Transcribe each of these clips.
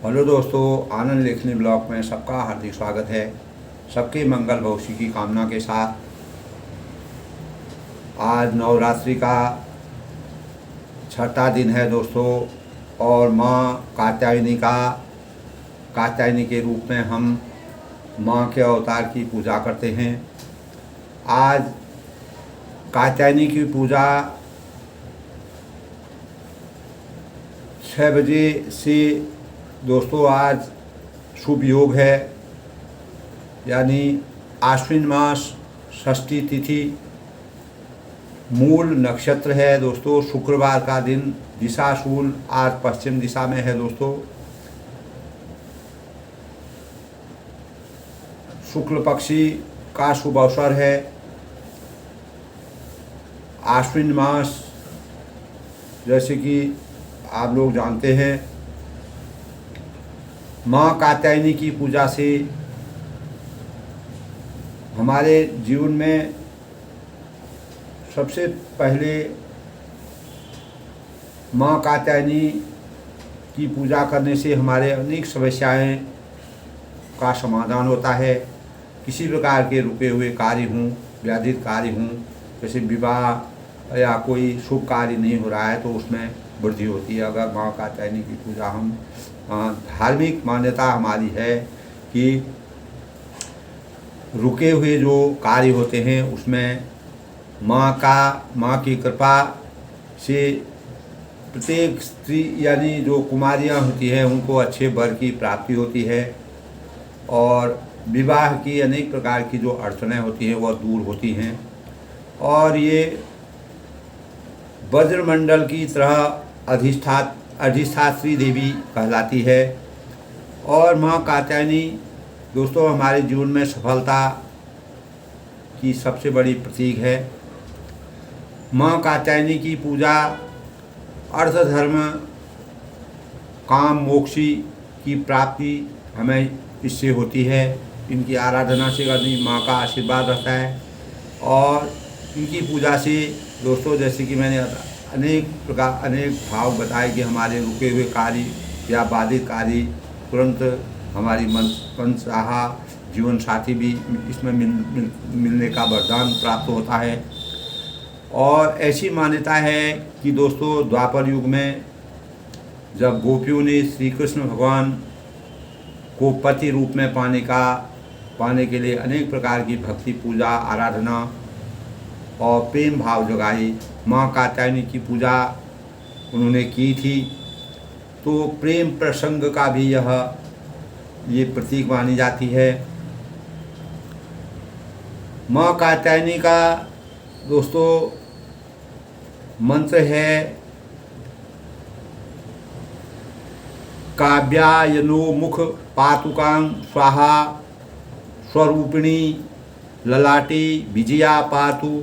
Hello दोस्तों, आनंद लेखनी blog में सबका हार्दिक स्वागत है। सबके मंगल भविष्य की कामना के साथ आज नवरात्रि का छठा दिन है दोस्तों, और माँ कात्यायनी के रूप में हम माँ के अवतार की पूजा करते हैं। आज कात्यायनी की पूजा 6 बजे से दोस्तों आज शुभ योग है, यानी आश्विन मास षष्ठी तिथि, मूल नक्षत्र है दोस्तों। शुक्रवार का दिन, दिशाशूल आज पश्चिम दिशा में है दोस्तों। शुक्ल पक्षी का शुभ अवसर है। आश्विन मास जैसे कि आप लोग जानते हैं, माँ कात्यायनी की पूजा से हमारे जीवन में सबसे पहले माँ कात्यायनी की पूजा करने से हमारे अनेक समस्याएं का समाधान होता है। किसी प्रकार के रुके हुए कार्य हों, व्याधित कार्य हों, जैसे विवाह या कोई शुभ कार्य नहीं हो रहा है तो उसमें वृद्धि होती है अगर माँ कात्यायनी की पूजा हम धार्मिक मान्यता हमारी है कि रुके हुए जो कार्य होते हैं उसमें माँ की कृपा से प्रत्येक स्त्री यानी जो कुमारियाँ होती हैं उनको अच्छे वर की प्राप्ति होती है, और विवाह की अनेक प्रकार की जो अड़चनें होती हैं वह दूर होती हैं। और ये वज्रमंडल की तरह अधिष्ठात्री देवी कहलाती है। और माँ कात्यायनी दोस्तों हमारे जीवन में सफलता की सबसे बड़ी प्रतीक है। माँ कात्यायनी की पूजा अर्थ धर्म काम मोक्षी की प्राप्ति हमें इससे होती है। इनकी आराधना से करनी माँ का आशीर्वाद रहता है, और इनकी पूजा से दोस्तों जैसे कि मैंने अनेक भाव बताए कि हमारे रुके हुए कार्य या बाधित कार्य तुरंत हमारी मनचाहा जीवन साथी भी इसमें मिलने का वरदान प्राप्त होता है। और ऐसी मान्यता है कि दोस्तों द्वापर युग में जब गोपियों ने श्री कृष्ण भगवान को पति रूप में पाने के लिए अनेक प्रकार की भक्ति पूजा आराधना और प्रेम भाव जगाई, माँ कात्यायनी की पूजा उन्होंने की थी, तो प्रेम प्रसंग का भी ये प्रतीक मानी जाती है। माँ कात्यायनी का दोस्तों मंत्र है काव्यायनो मुख पातुकां स्वाहा स्वरूपिणी ललाटी विजया पातु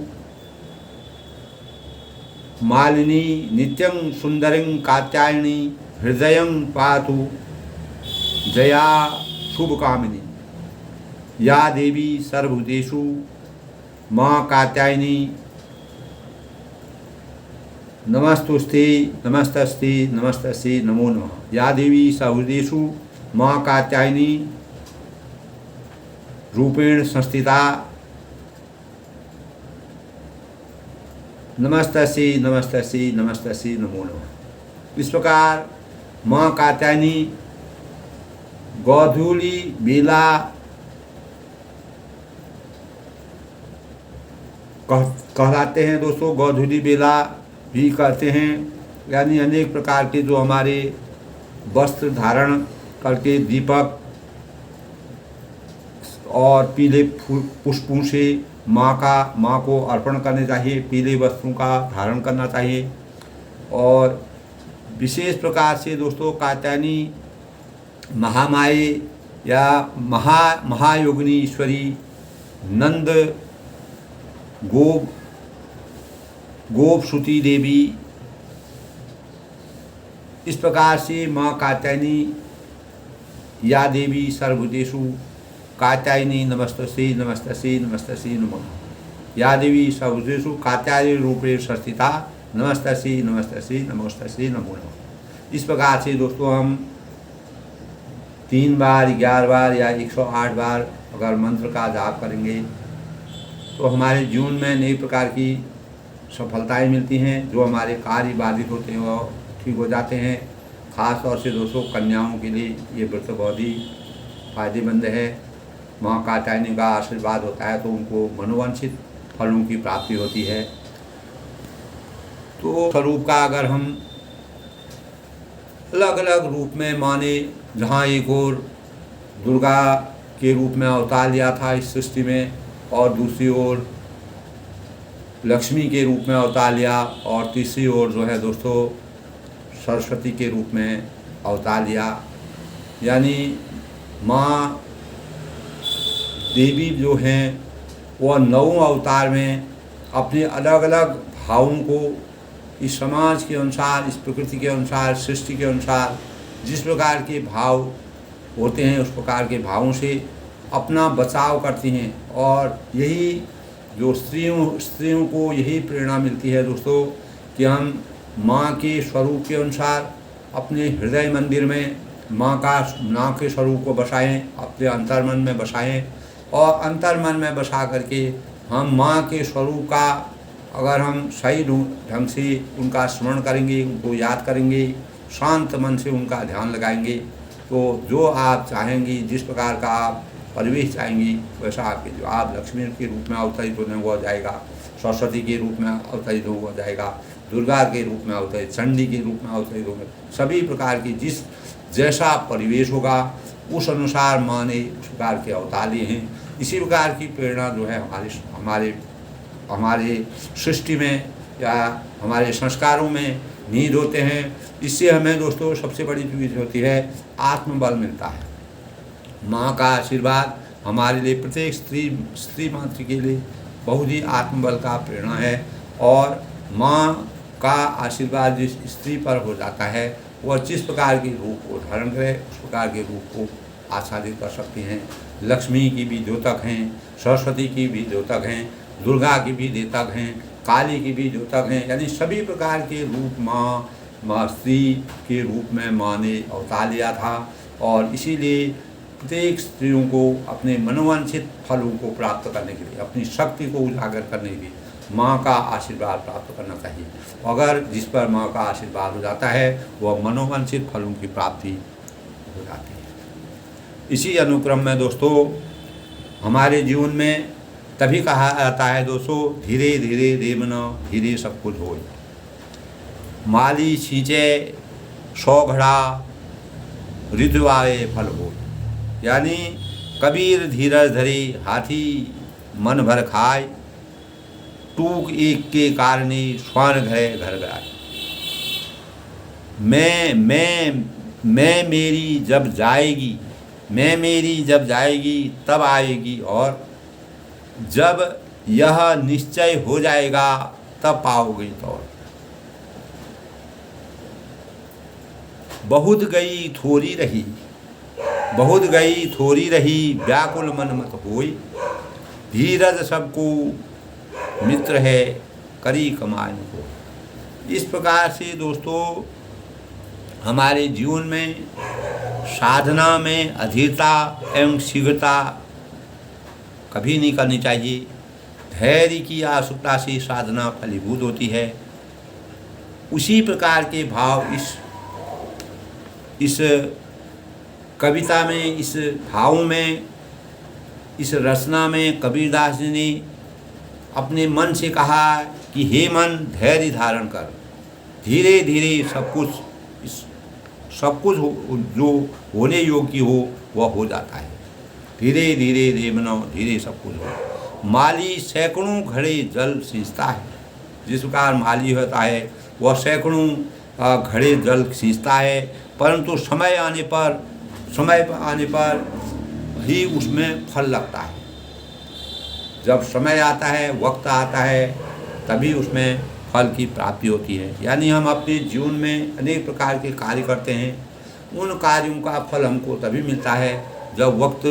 मालिनी नित्यं सुंदरिं कात्यायनी हृदयं पातु जया शुभकामिनी या देवी सर्वभूतेषु माँ कात्यायनी नमस्तुस्ते नमस्तस्ते नमस्तस्ते नमो नमः। या देवी सर्वभूतेषु माँ कात्यायनी रूपेण संस्थिता नमस्तस्ते नमस्तस्ते नमस्तस्ते नमो नमः। इस प्रकार माँ कात्यायनी गोधूली बेला कहलाते हैं दोस्तों। गोधूली बेला भी कहते हैं, यानी अनेक प्रकार के जो हमारे वस्त्र धारण करके दीपक और पीले पुष्पों से माँ को अर्पण करने चाहिए, पीले वस्त्रों का धारण करना चाहिए। और विशेष प्रकार से दोस्तों कात्यायनी महामाई या महायोगिनी ईश्वरी नंद गोपसुती देवी, इस प्रकार से माँ कात्यायनी या देवी सर्वभूतेषु कात्यायनी नमस्तस्यै नमस्तस्यै नमस्तस्यै नमः। या देवी सर्वभूतेषु कात्यायनी रूपेण संस्थिता नमस्तस्यै नमस्तस्यै नमस्तस्यै नमो नमः। इस प्रकार से दोस्तों हम 3 बार, 11 बार या 108 बार अगर मंत्र का जाप करेंगे तो हमारे जीवन में नई प्रकार की सफलताएं मिलती हैं। जो हमारे कार्य बाधित होते हैं वो ठीक हो जाते हैं। ख़ास तौर से दोस्तों कन्याओं के लिए ये व्रत बहुत ही फायदेमंद है। माँ कात्यायनी का आशीर्वाद होता है तो उनको मनोवांछित फलों की प्राप्ति होती है। तो स्वरूप का अगर हम अलग अलग रूप में माने, जहाँ एक और दुर्गा के रूप में अवतार लिया था इस सृष्टि में और दूसरी ओर लक्ष्मी के रूप में अवतार लिया और तीसरी ओर जो है दोस्तों सरस्वती के रूप में अवतार लिया। यानी माँ देवी जो हैं वह 9 अवतार में अपने अलग अलग भावों को इस समाज के अनुसार, इस प्रकृति के अनुसार, सृष्टि के अनुसार जिस प्रकार के भाव होते हैं उस प्रकार के भावों से अपना बचाव करती हैं। और यही जो स्त्रियों को यही प्रेरणा मिलती है दोस्तों कि हम माँ के स्वरूप के अनुसार अपने हृदय मंदिर में माँ के स्वरूप को बसाएं, अपने अंतर्मन में बसाएं और अंतर्मन में बसा करके हम माँ के स्वरूप का अगर हम सही ढंग से उनका स्मरण करेंगे, उनको याद करेंगे, शांत मन से उनका ध्यान लगाएंगे तो जो आप चाहेंगी, जिस प्रकार का आप परिवेश चाहेंगी वैसा आपके जो आप लक्ष्मी के रूप में अवतरित होने हो जाएगा, सरस्वती के रूप में अवतरित हो जाएगा, दुर्गा के रूप में अवतरित, चंडी के रूप में अवतरित होंगे। सभी प्रकार की जैसा परिवेश होगा उस अनुसार माँ ने उस प्रकार के अवतार लिए हैं। इसी प्रकार की प्रेरणा जो है हमारे सृष्टि में या हमारे संस्कारों में नीड होते हैं। इससे हमें दोस्तों सबसे बड़ी चीज़ होती है आत्मबल मिलता है। माँ का आशीर्वाद हमारे लिए प्रत्येक स्त्री मात्र के लिए बहुत ही आत्मबल का प्रेरणा है। और माँ का आशीर्वाद जिस स्त्री पर हो जाता है वह जिस प्रकार के रूप को धारण करे उस प्रकार के रूप को आच्छादित कर सकती हैं। लक्ष्मी की भी द्योतक हैं, सरस्वती की भी द्योतक हैं, दुर्गा की भी द्योतक हैं, काली की भी द्योतक हैं। यानी सभी प्रकार के रूप माँ स्त्री के रूप में माँ ने अवतार लिया था। और इसीलिए प्रत्येक स्त्रियों को अपने मनोवांछित फलों को प्राप्त करने के लिए, अपनी शक्ति को उजागर करने के लिए माँ का आशीर्वाद प्राप्त करना चाहिए। अगर जिस पर माँ का आशीर्वाद हो जाता है वह मनोवांछित फलों की प्राप्ति हो जाती है। इसी अनुक्रम में दोस्तों हमारे जीवन में तभी कहा जाता है दोस्तों, धीरे धीरे देवना धीरे सब कुछ हो। माली सींचे 100 घड़ा ऋतु आए फल हो। यानी कबीर धीरज धरी हाथी मन भर खाए, टूक एक के कारणे स्वर्ण घरे घर गए। मैं मेरी जब जाएगी तब आएगी, और जब यह निश्चय हो जाएगा तब पाओगे तौर। बहुत गई थोड़ी रही व्याकुल मन मत होई, धीरज सबको मित्र है करी कमाई को। इस प्रकार से दोस्तों हमारे जीवन में साधना में अधीरता एवं शीघ्रता कभी नहीं करनी चाहिए। धैर्य की आवश्यकता से साधना फलीभूत होती है। उसी प्रकार के भाव इस कविता में, इस भाव में, इस रचना में कबीरदास जी ने अपने मन से कहा कि हे मन धैर्य धारण कर, धीरे धीरे सब कुछ जो होने योग्य हो वह हो जाता है। धीरे धीरे देवनो धीरे सब कुछ हो। माली सैकड़ों घड़े जल सींचता है। जिस प्रकार माली होता है वह सैकड़ों घड़े जल सींचता है, परंतु समय आने पर ही उसमें फल लगता है। जब समय आता है, वक्त आता है, तभी उसमें फल की प्राप्ति होती है। यानी हम अपने जीवन में अनेक प्रकार के कार्य करते हैं, उन कार्यों का फल हमको तभी मिलता है जब वक्त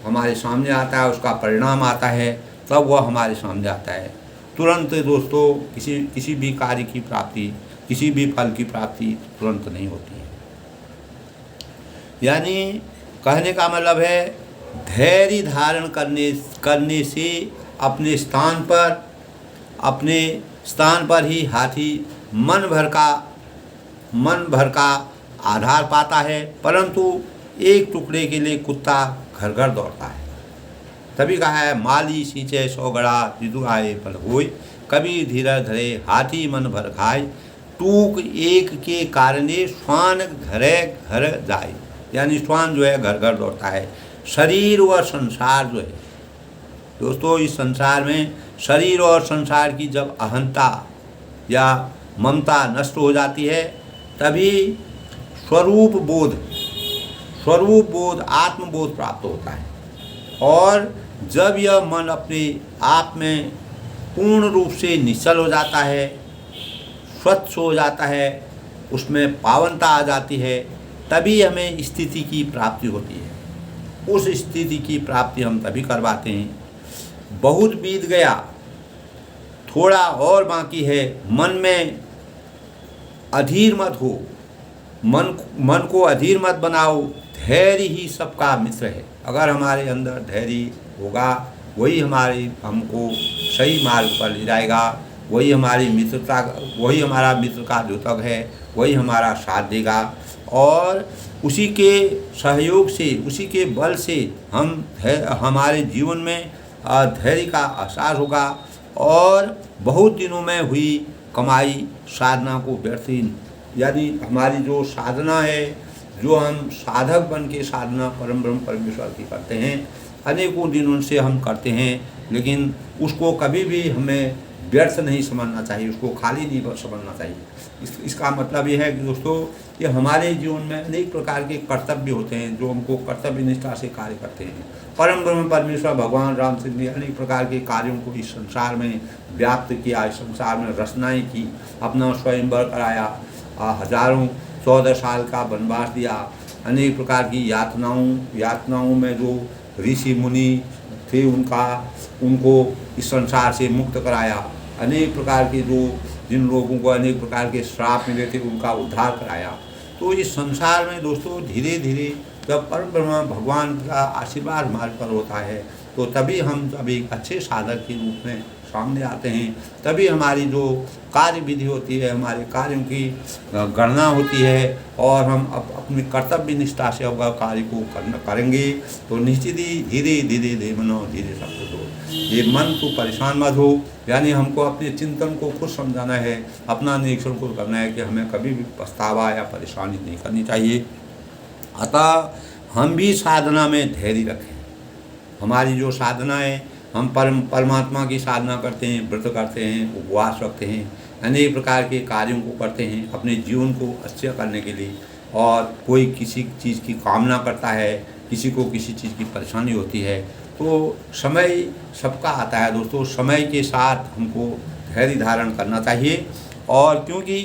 हमारे सामने आता है, उसका परिणाम आता है, तब वह हमारे सामने आता है। तुरंत दोस्तों किसी भी कार्य की प्राप्ति, किसी भी फल की प्राप्ति तुरंत नहीं होती है। यानी कहने का मतलब है धैर्य धारण करने से अपने स्थान पर ही हाथी मन भर का आधार पाता है, परंतु एक टुकड़े के लिए कुत्ता घर घर दौड़ता है। तभी कहा है माली सींचे सौ गड़ा जिदु आए पल होय, कभी धीरज धरे हाथी मन भर खाए, टूक एक के कारणे श्वान घरे घर जाए। यानी श्वान जो है घर घर दौड़ता है। शरीर व संसार जो है दोस्तों, इस संसार में शरीर और संसार की जब अहंता या ममता नष्ट हो जाती है, तभी स्वरूप बोध आत्मबोध प्राप्त होता है। और जब यह मन अपने आप में पूर्ण रूप से निश्चल हो जाता है, स्वच्छ हो जाता है, उसमें पावनता आ जाती है, तभी हमें स्थिति की प्राप्ति होती है। उस स्थिति की प्राप्ति हम तभी करवाते हैं। बहुत बीत गया, थोड़ा और बाकी है, मन में अधीर मत हो, मन को अधीर मत बनाओ, धैर्य ही सबका मित्र है। अगर हमारे अंदर धैर्य होगा, वही हमको सही मार्ग पर ले जाएगा, वही हमारा मित्र का द्योतक है, वही हमारा साथ देगा। और उसी के सहयोग से, उसी के बल से हमारे जीवन में धैर्य का एहसास होगा और बहुत दिनों में हुई कमाई साधना को व्यर्थ, यानी हमारी जो साधना है, जो हम साधक बन के साधना परम ब्रह्म परमेश्वर की करते हैं, अनेकों दिनों से हम करते हैं, लेकिन उसको कभी भी हमें व्यर्थ नहीं समझना चाहिए, उसको खाली नहीं समझना चाहिए। इसका मतलब ये है कि दोस्तों, ये हमारे जीवन में अनेक प्रकार के कर्तव्य होते हैं जो हमको कर्तव्य निष्ठा से कार्य करते हैं। परम ब्रह्म परमेश्वर भगवान रामचंद्र ने अनेक प्रकार के कार्यों को इस संसार में व्याप्त किया, इस संसार में रचनाएँ की, अपना स्वयंवर कराया, हजारों 14 साल का वनवास दिया, अनेक प्रकार की यातनाओं में जो ऋषि मुनि थे उनको इस संसार से मुक्त कराया, अनेक प्रकार के जिन लोगों को अनेक प्रकार के श्राप मिले थे उनका उद्धार कराया। तो इस संसार में दोस्तों धीरे धीरे जब परम ब्रह्म भगवान का आशीर्वाद हमारे पर होता है, तो तभी हम एक अच्छे साधक के रूप में सामने आते हैं, तभी हमारी जो कार्य विधि होती है, हमारे कार्यों की गणना होती है और हम अपनी कर्तव्य निष्ठा से अगर कार्य को करेंगे तो निश्चित ही धीरे धीरे मनो धीरे सब कुछ हो। ये मन को परेशान मत हो, यानी हमको अपने चिंतन को खुद समझाना है, अपना निरीक्षण को करना है कि हमें कभी भी पछतावा या परेशानी नहीं करनी चाहिए। अतः हम भी साधना में धैर्य रखें। हमारी जो साधना है, हम परमात्मा की साधना करते हैं, व्रत करते हैं, उपवास रखते हैं, अनेक प्रकार के कार्यों को करते हैं अपने जीवन को अच्छा करने के लिए। और कोई किसी चीज़ की कामना करता है, किसी को किसी चीज़ की परेशानी होती है, तो समय सबका आता है दोस्तों, समय के साथ हमको धैर्य धारण करना चाहिए। और क्योंकि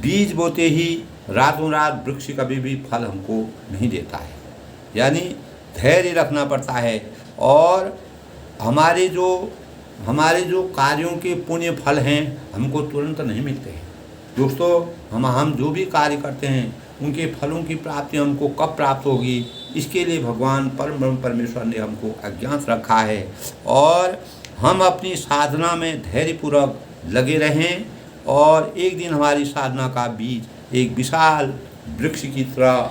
बीज बोते ही रातों रात वृक्ष कभी भी फल हमको नहीं देता है, यानी धैर्य रखना पड़ता है। और हमारे जो कार्यों के पुण्य फल हैं हमको तुरंत नहीं मिलते हैं दोस्तों। हम जो भी कार्य करते हैं उनके फलों की प्राप्ति हमको कब प्राप्त होगी, इसके लिए भगवान परम ब्रह्म परमेश्वर ने हमको अज्ञात रखा है। और हम अपनी साधना में धैर्यपूर्वक लगे रहें और एक दिन हमारी साधना का बीज एक विशाल वृक्ष की तरह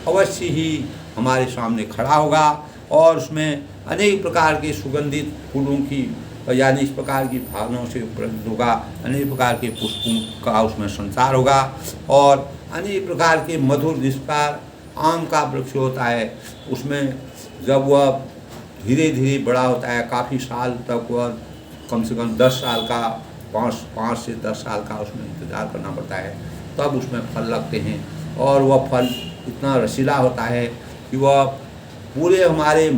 अवश्य ही हमारे सामने खड़ा होगा और उसमें अनेक प्रकार के सुगंधित फूलों की, यानी इस प्रकार की भावनाओं से उपलब्ध होगा, अनेक प्रकार के पुष्पों का उसमें संसार होगा और अनेक प्रकार के मधुर निष्कार आम का वृक्ष होता है, उसमें जब वह धीरे धीरे बड़ा होता है, काफ़ी साल तक वह कम से कम 10 साल का 5 से 10 साल का उसमें इंतज़ार करना पड़ता है, तब उसमें फल लगते हैं। और वह फल इतना रसीला होता है कि वह पूरे हमारे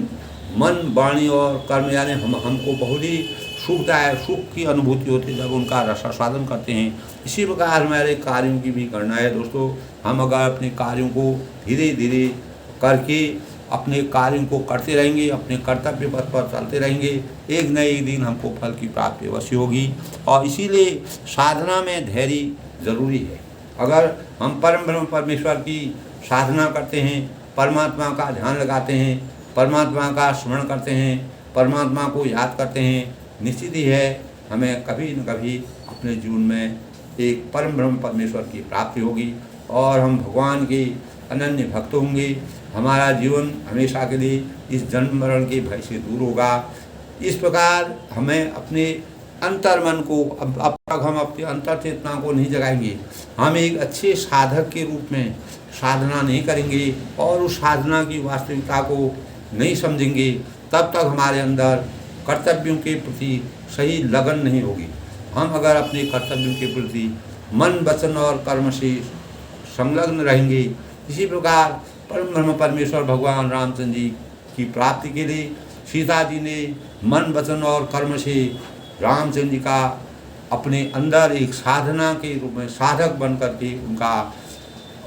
मन, वाणी और कर्म, यानी हमको बहुत ही सुख की अनुभूति होती है जब उनका रसास्वादन करते हैं। इसी प्रकार हमारे कार्यों की भी गणना है दोस्तों। हम अगर अपने कार्यों को धीरे धीरे करके अपने कार्यों को करते रहेंगे, अपने कर्तव्य पथ पर चलते रहेंगे, एक न एक दिन हमको फल की प्राप्ति अवश्य होगी। और इसीलिए साधना में धैर्य जरूरी है। अगर हम परम ब्रह्म परमेश्वर की साधना करते हैं परमात्मा का ध्यान लगाते हैं, परमात्मा का स्मरण करते हैं, परमात्मा को याद करते हैं, निश्चित ही है हमें कभी न कभी अपने जीवन में एक परम ब्रह्म परमेश्वर की प्राप्ति होगी और हम भगवान के अनन्य भक्त होंगे। हमारा जीवन हमेशा के लिए इस जन्म मरण के भय से दूर होगा। इस प्रकार हमें अपने अंतर मन को अब तक हम अपने अंतर चेतना को नहीं जगाएंगे, हम एक अच्छे साधक के रूप में साधना नहीं करेंगे और उस साधना की वास्तविकता को नहीं समझेंगे, तब तक हमारे अंदर कर्तव्यों के प्रति सही लगन नहीं होगी। हम अगर अपने कर्तव्यों के प्रति मन वचन और कर्म से संलग्न रहेंगे, इसी प्रकार परम ब्रह्म परमेश्वर भगवान रामचंद्र जी की प्राप्ति के लिए सीता जी ने मन वचन और कर्म से रामचंद्र जी का अपने अंदर एक साधना के रूप में साधक बन करके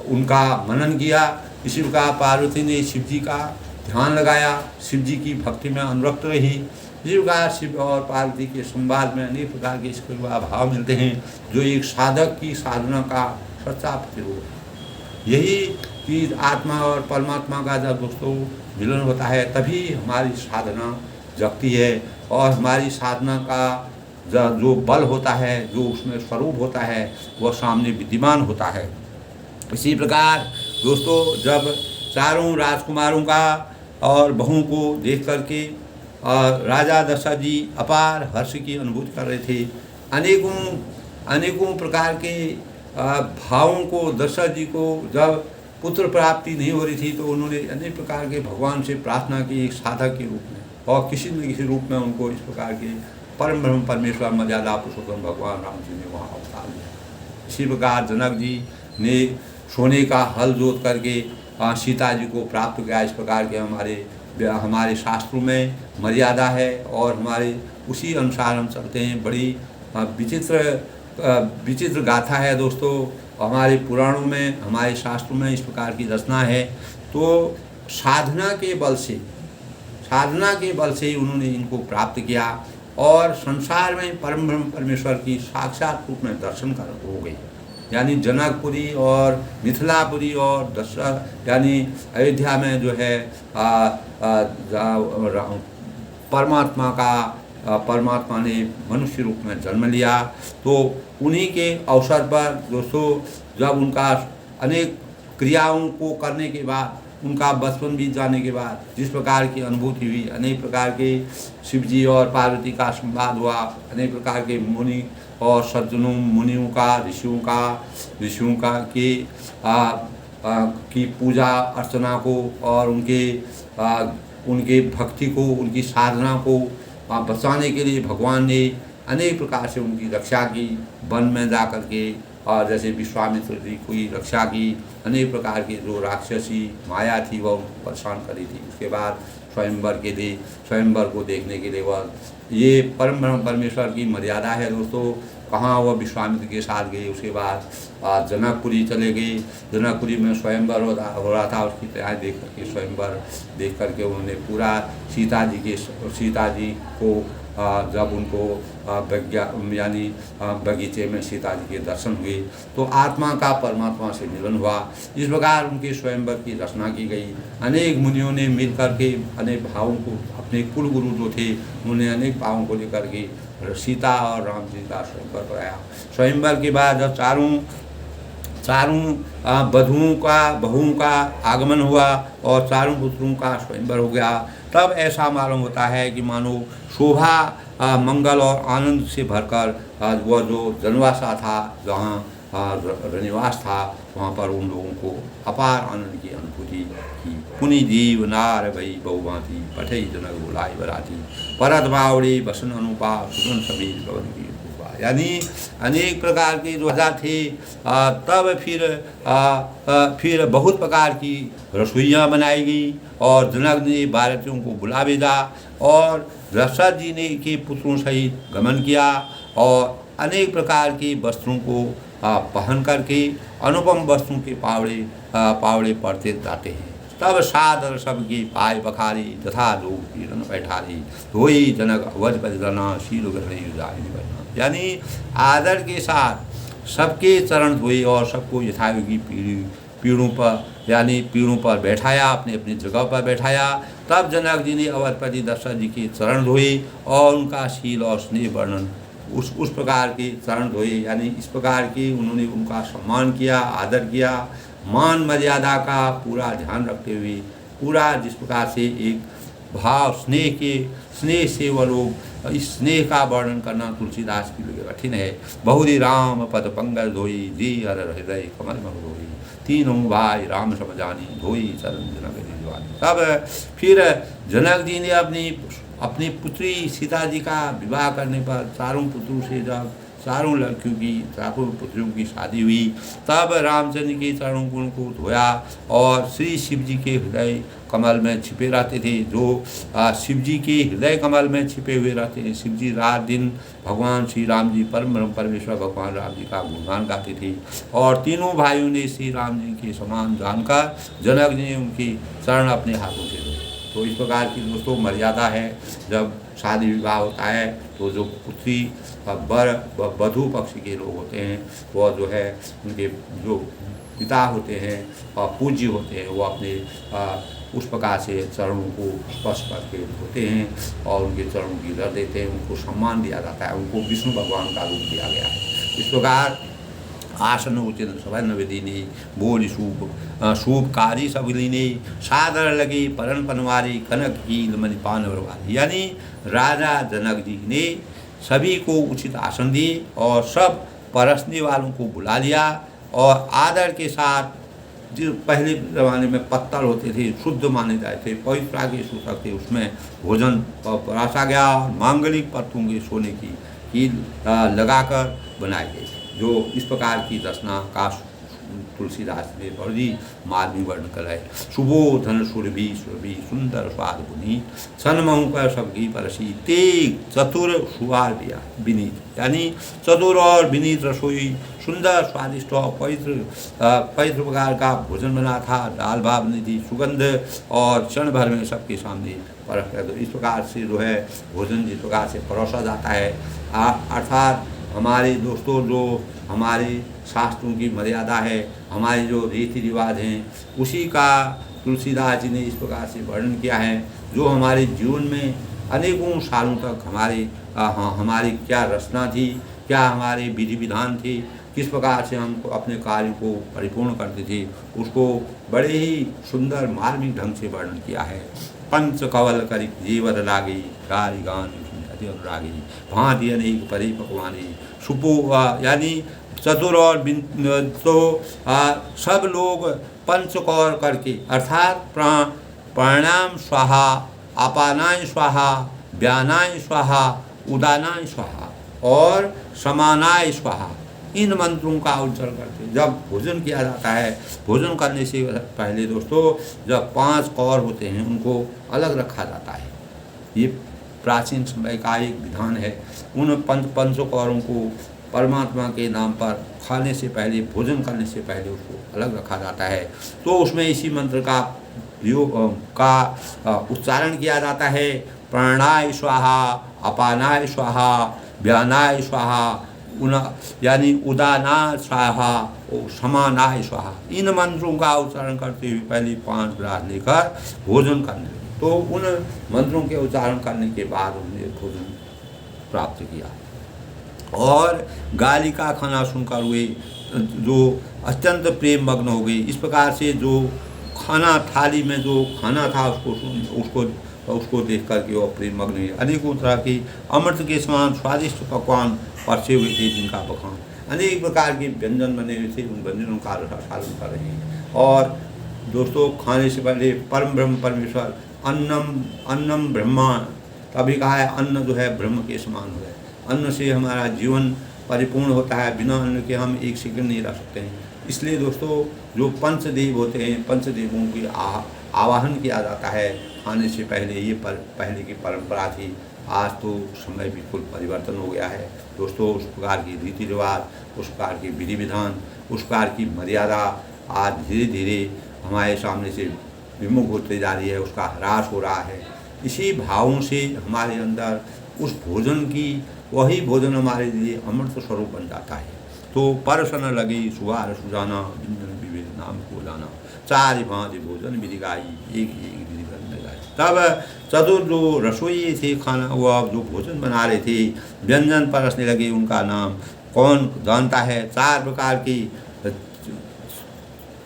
उनका मनन किया। इसी प्रकार पार्वती ने शिव जी का ध्यान लगाया, शिव जी की भक्ति में अनुरक्त रही। इसी प्रकार शिव और पार्वती के संवाद में अनेक प्रकार के इसके भाव मिलते हैं जो एक साधक की साधना का सच्चा प्रतिरूप है। यही चीज़ आत्मा और परमात्मा का जब दोस्तों मिलन होता है तभी हमारी साधना जगती है और हमारी साधना का जो बल होता है, जो उसमें स्वरूप होता है, वह सामने विद्यमान होता है। इसी प्रकार दोस्तों जब चारों राजकुमारों का और बहुओं को देख करके राजा दशरथ जी अपार हर्ष की अनुभूति कर रहे थे। अनेकों प्रकार के भावों को दशरथ जी को जब पुत्र प्राप्ति नहीं हो रही थी तो उन्होंने अनेक प्रकार के भगवान से प्रार्थना की एक साधक के रूप में, और किसी न किसी रूप में उनको इस प्रकार के परम ब्रह्म परमेश्वर मर्यादा पुरुषोत्तम भगवान राम जी ने वहाँ अवतार लिया। इसी प्रकार जनक जी ने सोने का हल जोत करके सीता जी को प्राप्त किया। इस प्रकार के हमारे शास्त्रों में मर्यादा है और हमारे उसी अनुसार हम चलते हैं। बड़ी विचित्र गाथा है दोस्तों, हमारे पुराणों में, हमारे शास्त्रों में इस प्रकार की रचना है। तो साधना के बल से ही उन्होंने इनको प्राप्त किया और संसार में परम ब्रह्म परमेश्वर की साक्षात रूप में दर्शन कर हो गई। यानी जनकपुरी और मिथिलापुरी और दशरथ यानी अयोध्या में जो है परमात्मा ने मनुष्य रूप में जन्म लिया। तो उन्हीं के अवसर पर दोस्तों जब उनका अनेक क्रियाओं को करने के बाद, उनका बचपन बीत जाने के बाद जिस प्रकार की अनुभूति हुई, अनेक प्रकार के शिव जी और पार्वती का संवाद हुआ, अनेक प्रकार के मुनि और सज्जनों मुनियों का ऋषियों का की पूजा अर्चना को और उनके भक्ति को, उनकी साधना को बचाने के लिए भगवान ने अनेक प्रकार से उनकी रक्षा की। वन में जा कर के और जैसे विश्वामित्र जी की रक्षा की, अनेक प्रकार की जो राक्षसी माया थी वह उनको परेशान करी थी। उसके बाद स्वयंवर को देखने के लिए वह ये परम ब्रह्म परमेश्वर की मर्यादा है दोस्तों। कहाँ वह विश्वामित्र के साथ गए, उसके बाद जनकपुरी चले गए। जनकपुरी में स्वयंवर हो रहा था, उसकी तैयारी देख करके स्वयंवर देख करके उन्होंने पूरा सीता जी को जब उनको यानी बगीचे में सीता जी के दर्शन हुए तो आत्मा का परमात्मा से मिलन हुआ। इस प्रकार उनके स्वयंवर की रचना की गई। अनेक मुनियों ने मिल करके अनेक भावों को, अपने कुल गुरु जो थे उन्होंने अनेक भावों को लेकर के सीता और राम जी का स्वयंवर कराया। स्वयंवर के बाद जब चारों बहुओं का आगमन हुआ और चारों पुत्रों का स्वयंवर हो गया, तब ऐसा मालूम होता है कि मानो शोभा, मंगल और आनंद से भरकर वह जो जनवासा था, जहाँ रनिवास था, वहाँ पर उन लोगों को अपार आनंद की अनुभूति की। पुनि जीव नार भई बहुभांति पठई जनक बुलाई बराती परत बावड़ी बसन अनुपा सुगन सभी पवन की। यानी अनेक प्रकार के जो राजा थे, तब फिर बहुत प्रकार की रसोइयाँ बनाई गई और जनक ने बारातियों को बुला भेजा और दशरथ जी ने के पुत्रों सहित गमन किया और अनेक प्रकार के वस्त्रों को पहन करके अनुपम वस्त्रों के पावड़े पड़ते जाते हैं। तब सादर सबकी पाय बखारी तथा लोग पीड़न बैठारी धोई जनक अवध बजना शील ग्रहण। यानी आदर के साथ सबके चरण धोए और सबको यथायोगी पीड़ों पर यानी पीढ़ों पर बैठाया, अपनी अपनी जगह पर बैठाया। तब जनक जी ने अवधपति दशरथ जी के चरण धोए और उनका शील और स्नेह वर्णन उस प्रकार के चरण धोए, यानी इस प्रकार की उन्होंने उनका सम्मान किया, आदर किया, मान मर्यादा का पूरा ध्यान रखते हुए पूरा जिस प्रकार से एक भाव स्नेह से वह लोग, इस स्नेह का वर्णन करना तुलसीदास के लिए कठिन है। बहुरी राम पद पंगल धोई, जी हर हृदय कमल मह धोई, तीनों भाई राम सब जानी, धोई चरण जनक दीवानी। तब फिर जनक जी ने अपनी पुत्री सीता जी का विवाह करने पर चारों पुत्रों से जब चारों लड़कियों की, चारों पुत्रियों की शादी हुई, तब रामचंद्र के चरणों को धोया और श्री शिव जी के हृदय कमल में छिपे रहते थे। जो शिव जी के हृदय कमल में छिपे हुए रहते हैं, शिव जी रात दिन भगवान श्री राम जी परम ब्रह्म परमेश्वर भगवान राम जी का गुणगान गाते थे। और तीनों भाइयों ने श्री राम जी के समान जानकर जनक जी ने उनके चरण अपने हाथों से धोए। तो इस प्रकार की दोस्तों मर्यादा है। जब शादी विवाह होता है तो जो पुत्री वर वधू पक्ष के लोग होते हैं, वह जो है उनके जो पिता होते हैं और पूज्य होते हैं, वो अपने उस प्रकार से चरणों को स्पर्श करके धोते हैं और उनके चरणों की रख देते हैं, उनको सम्मान दिया जाता है, उनको विष्णु भगवान का रूप दिया गया है। इस प्रकार आसन उचित सवन विधिनी, बोल शुभकारी सबलिनी, सादर लगे परन पनवारी, कनक कील मणिपान वरवारी। यानी राजा जनक जी ने सभी को उचित आसन दिए और सब परसने वालों को बुला लिया और आदर के साथ, जो पहले ज़माने में पत्तल होते थे, शुद्ध माने जाते थे, पवित्र के सूतक थे, उसमें भोजन परासा गया। मांगलिक पत्तों के सोने की कील लगाकर बनाए गए थे। जो इस प्रकार की रचना का तुलसीदास ने बड़ी मार्मिक वर्णन करा है। सुबोधन सुरभि सुरभि सुंदर स्वाद पुनीत, सन्महु कर सबकी परसी, तेग चतुर सुवार दिया विनीत। यानी चतुर और विनीत रसोई, सुंदर स्वादिष्ट और पवित्र प्रकार का भोजन बना था। दाल भात बनी थी, सुगंध और क्षण भर में सबके सामने परख कर। तो इस प्रकार से जो है भोजन जिस प्रकार से परोसा जाता है, अर्थात हमारे दोस्तों जो हमारे शास्त्रों की मर्यादा है, हमारे जो रीति रिवाज हैं, उसी का तुलसीदास जी ने इस प्रकार से वर्णन किया है। जो हमारे जीवन में अनेकों सालों तक हमारी क्या रचना थी, क्या हमारे विधि विधान थे, किस प्रकार से हम अपने कार्य को परिपूर्ण करते थे, उसको बड़े ही सुंदर मार्मिक ढंग से वर्णन किया है। पंच कवल करी जीवर लागी, गारी गान अति अनुरागी, भांति अनेक परि पकवानी, सुपो यानी चतुर और तो सब लोग पंचकौर करके, अर्थात प्राणायाम स्वाहा, अपानाय स्वाहा, व्यानाय स्वाहा, उदानाय स्वाहा और समानाय स्वाहा, इन मंत्रों का उच्चारण करते। जब भोजन किया जाता है, भोजन करने से पहले दोस्तों जब 5 कौर होते हैं उनको अलग रखा जाता है। ये प्राचीन समय का एक विधान है। उन पंचकौरों को परमात्मा के नाम पर खाने से पहले, भोजन करने से पहले उसको अलग रखा जाता है। तो उसमें इसी मंत्र का उच्चारण किया जाता है। प्राणाय स्वाहा, अपानाय स्वाहा, व्यानाय स्वाहा, यानी उदानाय स्वाहा और समानाय स्वाहा, इन मंत्रों का उच्चारण करते हुए पहले 5 ग्रास लेकर भोजन करने। तो उन मंत्रों के उच्चारण करने के बाद उन्होंने भोजन प्राप्त किया। और गाली का खाना सुनकर वे जो अत्यंत प्रेम मग्न हो गई। इस प्रकार से जो खाना थाली में जो खाना था उसको देख कर के वो प्रेम मग्न हुए। अनेकों तरह की अमृत के समान स्वादिष्ट पकवान परसे हुए थे, जिनका बखान अनेक प्रकार के व्यंजन बने हुए थे। उन व्यंजनों का रसास्वादन कर रहे हैं। और दोस्तों खाने से पहले परम ब्रह्म परमेश्वर अन्नम ब्रह्मा, तभी कहा है अन्न जो है ब्रह्म के समान हो है। अन्न से हमारा जीवन परिपूर्ण होता है, बिना अन्न के हम एक सेकंड नहीं रह सकते हैं। इसलिए दोस्तों जो पंचदेव होते हैं, पंचदेवों की आवाहन किया जाता है खाने से पहले। ये पहले की परंपरा थी। आज तो समय बिल्कुल परिवर्तन हो गया है दोस्तों। उस प्रकार की रीति रिवाज, उस प्रकार की विधि विधान, उस प्रकार की मर्यादा आज धीरे धीरे हमारे सामने से विमुख होते जा रही है, उसका ह्रास हो रहा है। इसी भावों से हमारे अंदर उस भोजन की, वही भोजन हमारे लिए अमृत स्वरूप बन जाता है। तो परस न लगे सुवार सुजाना, बिंदन विवेक नाम को लाना, चार भांति भोजन विधि गाई, एक एक विधि करने गाई। तब चतुर जो रसोई थे, खाना वो जो भोजन बना रहे थे, व्यंजन परसने लगे, उनका नाम कौन जानता है। 4 प्रकार की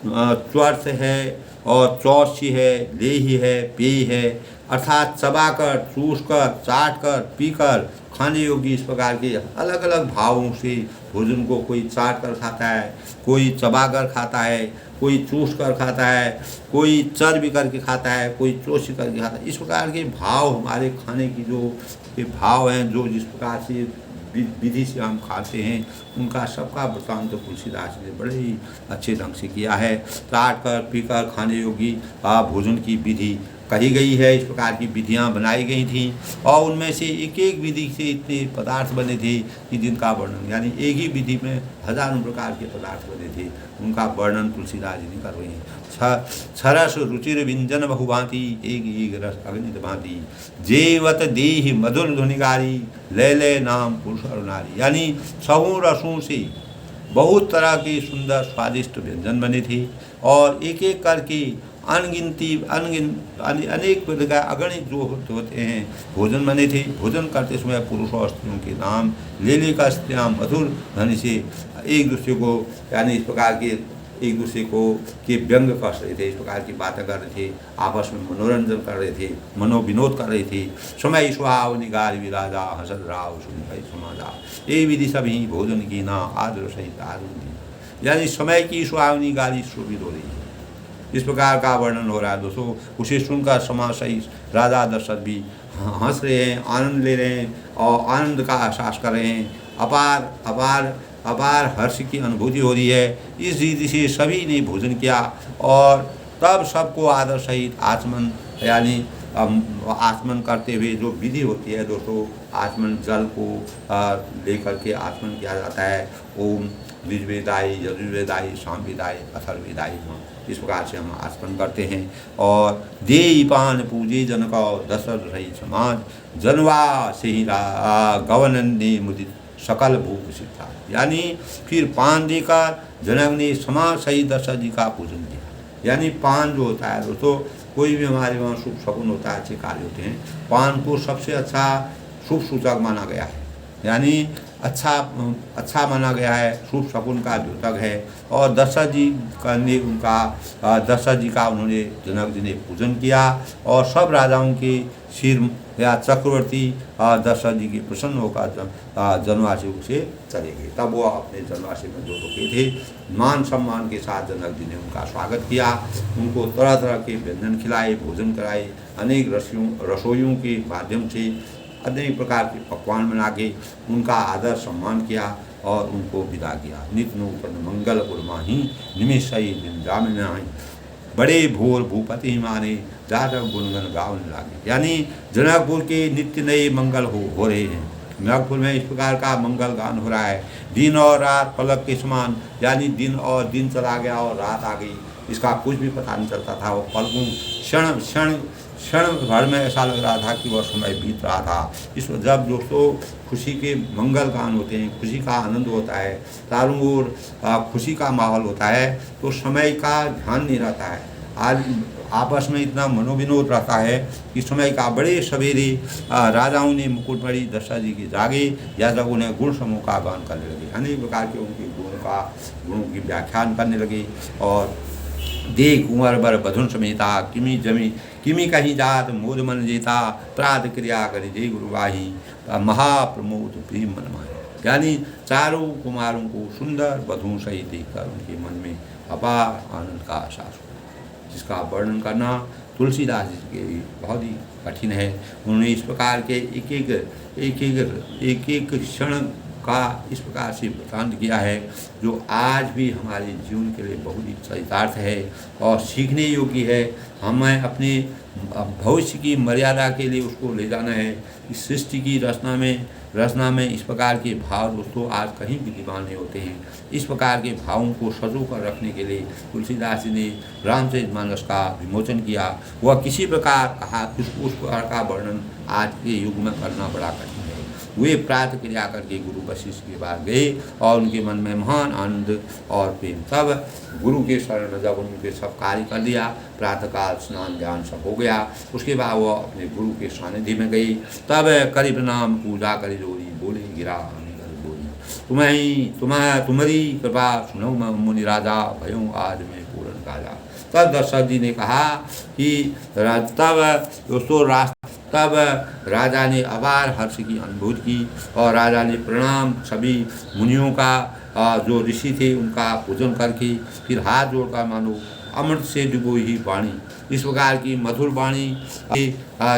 च्वर्थ है और चौसी है, लेही है, पेय है, अर्थात चबाकर, चूसकर, चाटकर, पीकर खाने योगी। इस प्रकार के अलग अलग भावों से भोजन को कोई चाट कर खाता है, कोई चबाकर खाता है, कोई चूस कर खाता है, कोई चर्बी करके खाता है, कोई चोसी करके खाता है। इस प्रकार के भाव हमारे खाने की जो ये भाव हैं, जो जिस प्रकार से विधि से हम खाते हैं, उनका सबका वृत्तांत तो तुलसीदास ने बड़े ही अच्छे ढंग से किया है। चाट कर पीकर खाने योगी भोजन की विधि कही गई है। इस प्रकार की विधियां बनाई गई थीं और उनमें से एक एक विधि से इतने पदार्थ बने थे कि जिनका वर्णन, यानी एक ही विधि में हजारों प्रकार के पदार्थ बने थे, उनका वर्णन तुलसीदास जी ने कर रहे हैं। छरस रुचिर व्यंजन बहुभांति, एक एक रस अग्नित भांति, जेवत देहि मधुर धुनिगारी, ले ले नाम पुरुष और नारी। यानी सबों रसों से बहुत तरह के सुंदर स्वादिष्ट व्यंजन बने थे और एक एक करके अनेक प्रकार अगणित जो होते हैं भोजन बने थे। भोजन करते समय पुरुष और स्त्रियों के नाम ले लेकर स्त्रियाँ मधुर ध्वनि से एक दूसरे को, यानी इस प्रकार के एक दूसरे को के व्यंग कर रहे थे, इस प्रकार की बातें कर रहे थे, आपस में मनोरंजन कर रहे थे, मनोविनोद कर रहे थे। समय सुहाव निगार विराजा, हसद राव सुन भाई समाजा, ये विधि सभी भोजन की ना आदर सहित आदर, यानी समय की सुहावनी गाली शोभित हो रही है। इस प्रकार का वर्णन हो रहा है दोस्तों। उसे सुनकर समाज सहित राजा दशरथ भी हंस रहे हैं, आनंद ले रहे हैं और आनंद का एहसास कर रहे हैं। अपार अपार अपार हर्ष की अनुभूति हो रही है। इस रीति से सभी ने भोजन किया और तब सबको आदर सहित आचमन, यानी आचमन करते हुए जो विधि होती है दोस्तों, आचमन जल को लेकर के आचमन किया जाता है। ओम ऋग्वेदाई, यजुर्वेदाई, सामवेदाई, अथर्ववेदाई, इस प्रकार से हम आचमन करते हैं। और देई पान पूजे जन का दशरथ रही समाज, जनवा से ही गवनन्दी मुदित सकल भूख सिद्धा, यानी फिर पान देकर जनक ने समाज सही दशरथ जी का पूजन किया। यानी पान जो होता है दोस्तों, कोई भी हमारे वहाँ शुभ शकुन होता है, अच्छे कार्य होते हैं, पान को सबसे अच्छा शुभ सूचक माना गया है, यानी अच्छा माना गया है, शुभ शकुन का द्योतक है। और दशरथ जी का उन्होंने जनक जी ने पूजन किया और सब राजाओं के सिर या चक्रवर्ती दशरथ जी के प्रसन्न होकर जनवासी से चले गए। तब वो अपने जनवासी में जो रुके थे, मान सम्मान के साथ जनक जी ने उनका स्वागत किया, उनको तरह तरह के व्यंजन खिलाए, भोजन कराए, अनेक रसोइयों के माध्यम से अनेक प्रकार के पकवान बना के उनका आदर सम्मान किया और उनको विदा किया। नित्य नूतन मंगल उर्माही निमिषई दिन जामिनाही, बड़े भोर भूपति माने जातक गुणगन गावन लागे। यानी जनकपुर के नित्य नए मंगल हो रहे हैं। जनकपुर में इस प्रकार का मंगल गान हो रहा है। दिन और रात पलक के समान, यानी दिन चला गया और रात आ गई, इसका कुछ भी पता नहीं चलता था। वो पलकों क्षण भर में ऐसा लग रहा था कि वह समय बीत रहा था। जब दोस्तों खुशी के मंगल गान होते हैं, खुशी का आनंद होता है, चारों ओर खुशी का माहौल होता है, तो समय का ध्यान नहीं रहता है। आज आपस में इतना मनोविनोद रहता है कि समय का बड़े सवेरे राजाओं ने मुकुटमणि दशरथ जी के जागे, यादवों ने गुण समूह का गान करने लगे, अनेक प्रकार के उनके गुणों की व्याख्यान करने लगे। और देख कुंवर बर बधुन समेता, किमी कहीं जात मोद मन जेता, प्रात क्रिया करी जय गुरुवाही, महाप्रमोद प्रेम मन माही। यानी चारों कुमारों को सुंदर वधुओं सहित देखकर उनके मन में अपार आनंद का एहसास हुआ, जिसका वर्णन करना तुलसीदास जी के बहुत ही कठिन है। उन्होंने इस प्रकार के एक एक क्षण का इस प्रकार से वृत्तांत किया है, जो आज भी हमारे जीवन के लिए बहुत ही चरितार्थ है और सीखने योग्य है। हमें अपने भविष्य की मर्यादा के लिए उसको ले जाना है। इस सृष्टि की रचना में इस प्रकार के भाव दोस्तों आज कहीं भी विद्यमान नहीं होते हैं। इस प्रकार के भावों को सजो कर रखने के लिए तुलसीदास जी ने रामचरितमानस का विमोचन किया। वह किसी प्रकार उस प्रकार का वर्णन आज के युग में करना बड़ा कठिन है। वे प्रातः क्रिया करके गुरु वशिष्ठ के पास गए और उनके मन में महान आनंद और प्रेम। तब गुरु के शरण में जब उनके सब कार्य कर दिया, प्रातःकाल स्नान ध्यान सब हो गया, उसके बाद वो अपने गुरु के सानिध्य में गई। तब करी प्रणाम पूजा करी जोरी, बोले गिरा तुम्हारी कृपा सुनो मुनि राजा, भयों आज में पूर्ण काजा। तब दशरथ जी ने कहा कि तब राजा ने अपार हर्ष की अनुभूति की और राजा ने प्रणाम सभी मुनियों का, जो ऋषि थे उनका पूजन करके फिर हाथ जोड़कर मानो अमृत से डुबोई ही वाणी, इस प्रकार की मधुर वाणी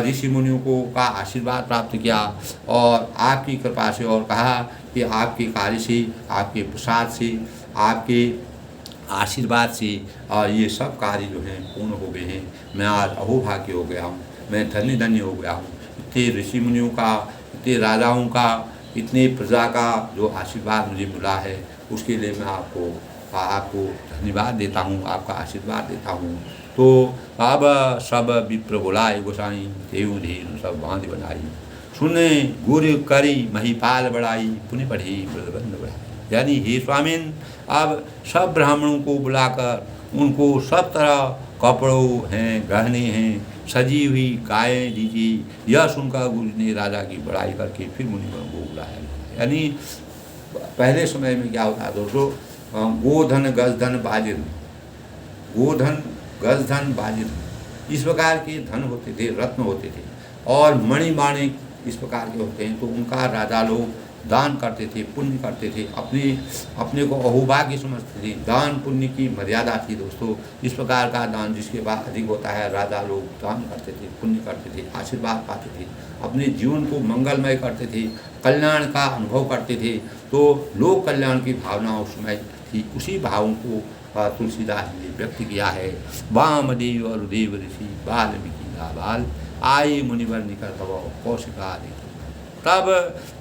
ऋषि मुनियों को का आशीर्वाद प्राप्त किया और आपकी कृपा से, और कहा कि आपके कार्य से, आपके प्रसाद से, आपके आशीर्वाद से और ये सब कार्य जो हैं पूर्ण हो गए हैं। मैं आज अहोभाग्य हो गया हूँ, मैं धन्य धन्य हो गया हूँ। इतने ऋषि मुनियों का, इतने राजाओं का, इतने प्रजा का जो आशीर्वाद मुझे मिला है, उसके लिए मैं आपको धन्यवाद देता हूँ, आपका आशीर्वाद देता हूँ। तो अब सब विप्र बुलाए गोसाई, देव धीर सब बांध बनाई, सुने गुर करी महिपाल बढ़ाई, पुण्य पढ़ी बलबंद बढ़ाई। यानी हे स्वामिन, अब सब ब्राह्मणों को बुलाकर उनको सब तरह कपड़ों हैं, गहने हैं, सजी हुई गायें दीजिए। यह सुनकर गुरु ने राजा की बड़ाई करके फिर मुनिगणों को बुलाया। यानी पहले समय में क्या होता है दोस्तों, गोधन गजधन बाजिर, गोधन गजधन बाजिर, इस प्रकार के धन होते थे, रत्न होते थे और मणिमाणिक इस प्रकार के होते हैं। तो उनका राजा लोग दान करते थे, पुण्य करते थे, अपने को अहोभाग्य समझते थे। दान पुण्य की मर्यादा थी दोस्तों। इस प्रकार का दान जिसके बाद अधिक होता है, राजा लोग दान करते थे, पुण्य करते थे, आशीर्वाद पाते थे, अपने जीवन को मंगलमय करते थे, कल्याण का अनुभव करते थे। तो लोक कल्याण की भावना उसमें थी। उसी भावों को तुलसीदास ने व्यक्त किया है। वामदेव और देव ऋषि वाल्मीकि बाल, आए मुनिवर निकट तब कौशिका। तब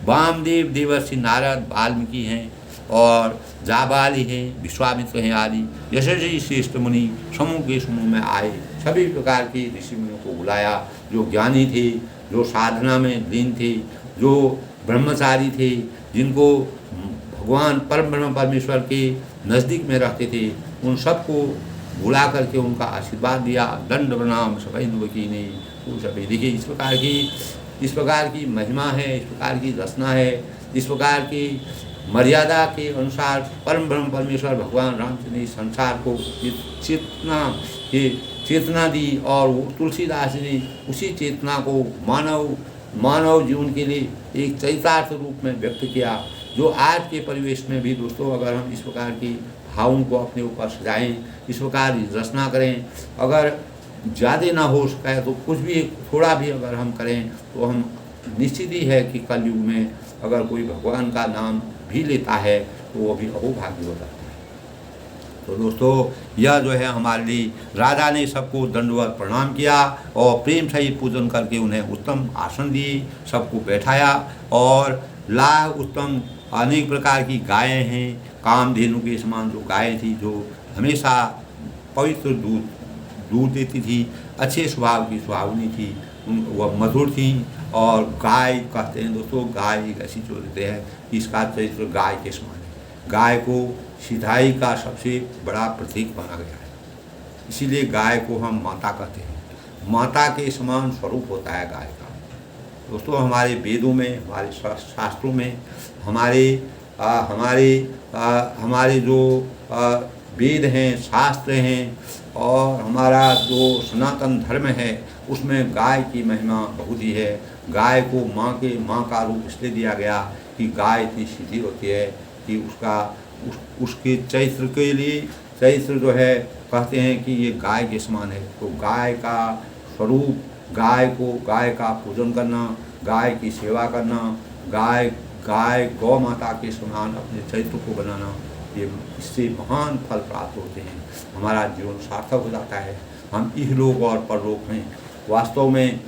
वामदेव देवर्षि नारद वाल्मीकि हैं और जाबाली हैं, विश्वामित्र हैं आदि यशस्वी श्रेष्ठ मुनि समूह के समूह में आए। सभी प्रकार के ऋषि मुनियों को बुलाया, जो ज्ञानी थे, जो साधना में लीन थे, जो ब्रह्मचारी थे, जिनको भगवान परम ब्रह्म परमेश्वर के नज़दीक में रहते थे, उन सबको बुला करके उनका आशीर्वाद दिया। दंड प्रणाम सभी नुकी ने सभी। देखिए इस प्रकार की महिमा है, इस प्रकार की रचना है, इस प्रकार की मर्यादा के अनुसार परम ब्रह्म परमेश्वर भगवान रामचंद्र ने संसार को चेतना दी और वो तुलसीदास ने उसी चेतना को मानव जीवन के लिए एक चरितार्थ रूप में व्यक्त किया। जो आज के परिवेश में भी दोस्तों, अगर हम इस प्रकार की भावों को अपने ऊपर सजाएं, इस प्रकार की रचना करें, अगर ज़्यादा ना हो सके तो कुछ भी थोड़ा भी अगर हम करें तो हम निश्चित ही है कि कलयुग में अगर कोई भगवान का नाम भी लेता है तो वो भी अहोभाग्य हो जाता है। तो दोस्तों, यह जो है हमारे लिए राजा ने सबको दंडवत प्रणाम किया और प्रेम सहित पूजन करके उन्हें उत्तम आसन दिए, सबको बैठाया और लाभ उत्तम अनेक प्रकार की गायें हैं, कामधेनु के समान जो गायें थी, जो हमेशा पवित्र दूध देती थी, अच्छे स्वभाव की सुहावनी थी, वह मधुर थी। और गाय कहते हैं दोस्तों, गाय एक ऐसी चीज देते हैं कि इसका चरित्र गाय के समान है। गाय को सिधाई का सबसे बड़ा प्रतीक माना गया है, इसीलिए गाय को हम माता कहते हैं। माता के समान स्वरूप होता है गाय का। दोस्तों, हमारे वेदों में, हमारे शास्त्रों में, हमारे जो वेद हैं, शास्त्र हैं और हमारा जो सनातन धर्म है, उसमें गाय की महिमा बहुत ही है। गाय को माँ का रूप इसलिए दिया गया कि गाय इतनी सीधी होती है कि उसके चरित्र के लिए, चरित्र जो है कहते हैं कि ये गाय के समान है। तो गाय का स्वरूप, गाय का पूजन करना, गाय की सेवा करना, गाय गौ माता के समान अपने चरित्र को बनाना, ये इससे महान फल प्राप्त होते हैं। हमारा जीवन सार्थक हो जाता है। हम इहलोक और परलोक में वास्तव में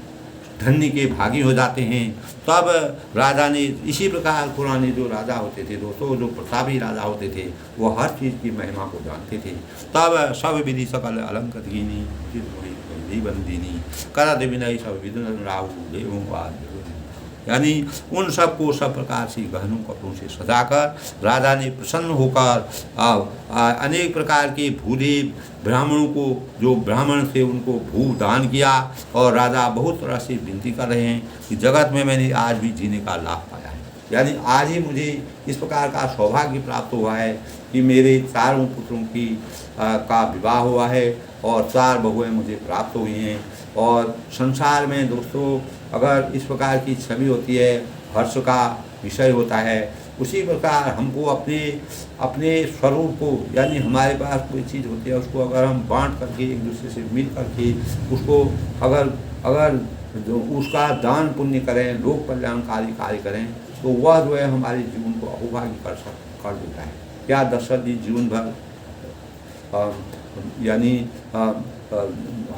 धन्य के भागी हो जाते हैं। तब राजा ने इसी प्रकार, पुराने जो राजा होते थे दोस्तों, जो प्रतापी राजा होते थे, वो हर चीज़ की महिमा को जानते थे। तब सब विधि सकल अलंकृत कीनी बंदीनी करा देवी नहीं सब विधि राहु देवों यानी उन सबको सब प्रकार से गहनों कपड़ों से सजाकर राजा ने प्रसन्न होकर अनेक प्रकार के भूदेव ब्राह्मणों को, जो ब्राह्मण थे, उनको भू दान किया। और राजा बहुत तरह से विनती कर रहे हैं कि जगत में मैंने आज भी जीने का लाभ पाया है, यानी आज ही मुझे इस प्रकार का सौभाग्य प्राप्त हुआ है कि मेरे चारों पुत्रों की का विवाह हुआ है और 4 बहुएं मुझे प्राप्त हुई हैं। और संसार में दोस्तों अगर इस प्रकार की छवि होती है, हर्ष का विषय होता है, उसी प्रकार हमको अपने स्वरूप को, यानी हमारे पास कोई चीज़ होती है उसको अगर हम बांट करके एक दूसरे से मिल करके उसको अगर जो उसका दान पुण्य करें, लोक कल्याणकारी कार्य करें, तो वह जो है हमारे जीवन को अहोभाग्य कर देता है। क्या दशरथ जी जीवन भर यानी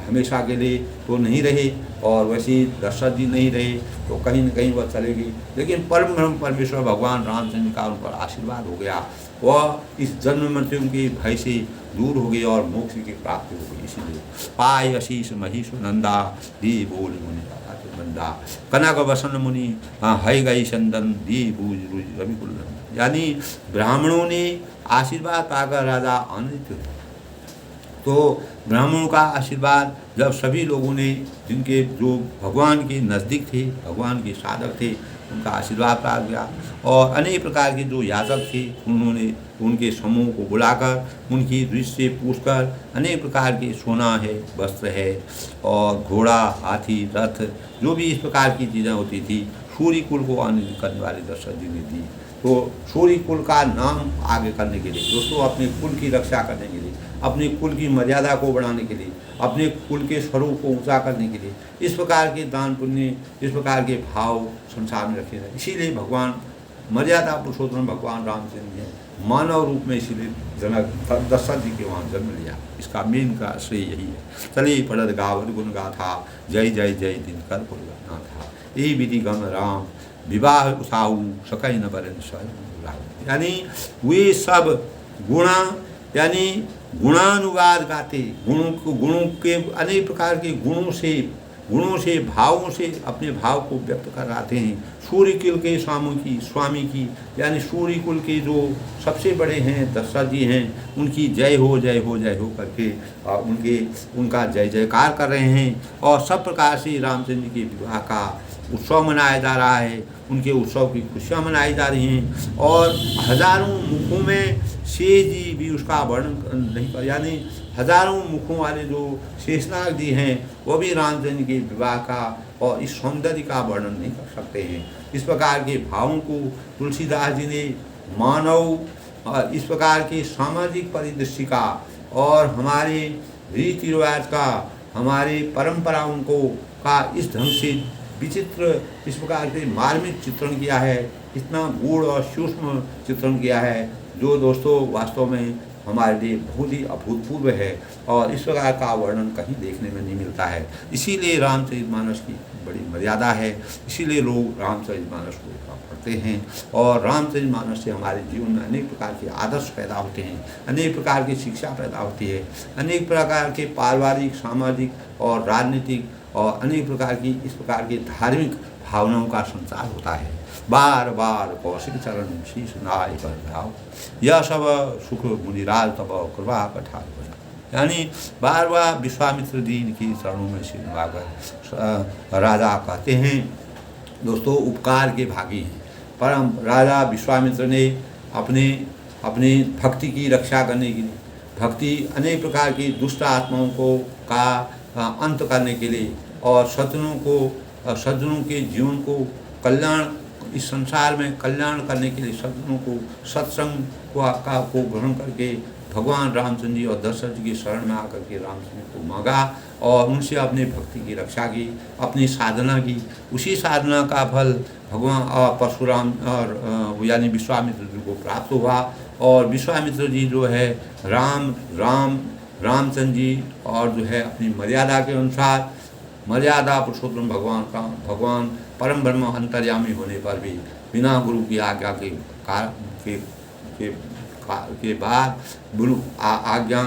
हमेशा के लिए तो नहीं रहे, और वैसे ही दशरथ जी नहीं रहे तो कहीं न कहीं वह चले गए, लेकिन परम ब्रह्म परमेश्वर भगवान रामचंद्र का उन पर आशीर्वाद हो गया। वह इस जन्म मृत्यु के भय से दूर हो गए और मोक्ष की प्राप्ति हो गई। इसीलिए पाय आशीष महिष नंदा दी बोल मुनि बंदा कनक वसन मुनि है गई चंदन दी बूझ रविकुल, यानी ब्राह्मणों ने आशीर्वाद पाकर राजा आनंदित हुए। तो ब्राह्मणों का आशीर्वाद जब सभी लोगों ने, जिनके जो भगवान के नज़दीक थे, भगवान के साधक थे, उनका आशीर्वाद प्राप्त किया। और अनेक प्रकार के जो याजक थे उन्होंने उनके समूह को बुलाकर उनकी दृष्टि से पूछकर अनेक प्रकार के सोना है, वस्त्र है, और घोड़ा, हाथी, रथ, जो भी इस प्रकार की चीज़ें होती थी, सूर्य कुल को आनंदित करने वाले दशरथ जी ने दी। तो सूर्य कुल का नाम आगे करने के लिए दोस्तों, अपने कुल की रक्षा करने के लिए, अपने कुल की मर्यादा को बढ़ाने के लिए, अपने कुल के स्वरूप को ऊंचा करने के लिए इस प्रकार के दान पुण्य, इस प्रकार के भाव संसार में रखे जाए। इसीलिए भगवान मर्यादा पुरुषोत्तम भगवान रामचंद्र ने मानव रूप में इसीलिए जनक दशरथ जी के वहाँ जन्म लिया। इसका मेन का श्रेय यही है। चले पढ़त गावत गुण गाथा, जय जय जय दिन कर पुरना था, यही विधि गम राम विवाह उसाहू सकै न बरन स्वयं, यानी वे सब गुणा, यानी गुणानुवाद गाते, गुणों के अनेक प्रकार के गुणों से भावों से अपने भाव को व्यक्त कर आते हैं। सूर्य कुल के स्वामी की यानी सूर्य कुल के जो सबसे बड़े हैं दशरथ जी हैं, उनकी जय हो करके उनका जय जयकार कर रहे हैं। और सब प्रकार से रामचंद्र के विवाह का उत्सव मनाया जा रहा है, उनके उत्सव की खुशियाँ मनाई जा रही हैं। और हजारों मुखों में शेष जी भी उसका वर्णन नहीं कर, यानी हजारों मुखों वाले जो शेषनाग जी हैं वो भी रामचंद्र के विवाह का और इस सौंदर्य का वर्णन नहीं कर सकते हैं। इस प्रकार के भावों को तुलसीदास जी ने मानव इस प्रकार के सामाजिक परिदृश्य का और हमारे रीति रिवाज का, हमारे परंपराओं को का इस ढंग से विचित्र इस प्रकार से मार्मिक चित्रण किया है, इतना गूढ़ और सूक्ष्म चित्रण किया है, जो दोस्तों वास्तव में हमारे लिए बहुत ही अभूतपूर्व है और इस प्रकार का वर्णन कहीं देखने में नहीं मिलता है। इसीलिए रामचरितमानस की बड़ी मर्यादा है, इसीलिए लोग रामचरितमानस को पढ़ते हैं। और रामचरितमानस से हमारे जीवन में अनेक प्रकार के आदर्श पैदा होते हैं, अनेक प्रकार की शिक्षा पैदा होती है, अनेक प्रकार के पारिवारिक, सामाजिक और राजनीतिक और अनेक प्रकार की इस प्रकार की धार्मिक भावनाओं का संचार होता है। बार बार कौशिक चरण शीश नाय पर भाव, यह सब सुख मुनिराज तब कृपा कठार बना, यानी बार बार विश्वामित्र दीन की चरणों में सिर नवाकर राजा कहते हैं दोस्तों उपकार के भागी हैं। परम राजा विश्वामित्र ने अपने भक्ति की रक्षा करने के लिए, भक्ति अनेक प्रकार की दुष्ट आत्माओं को का अंत करने के लिए और सज्जनों के जीवन को कल्याण, इस संसार में कल्याण करने के लिए सज्जनों को सत्संग को ग्रहण करके भगवान रामचंद्र जी और दशरथ जी की शरण में आकर के रामचंद्र को मांगा और उनसे अपनी भक्ति की रक्षा की, अपनी साधना की। उसी साधना का फल भगवान परशुराम और यानी विश्वामित्र जी को प्राप्त हुआ। और विश्वामित्र जी जो है रामचंद्र जी और जो है अपनी मर्यादा के अनुसार, मर्यादा पुरुषोत्तम भगवान परम ब्रह्म अंतर्यामी होने पर भी बिना गुरु की आज्ञा के बाद गुरु आज्ञा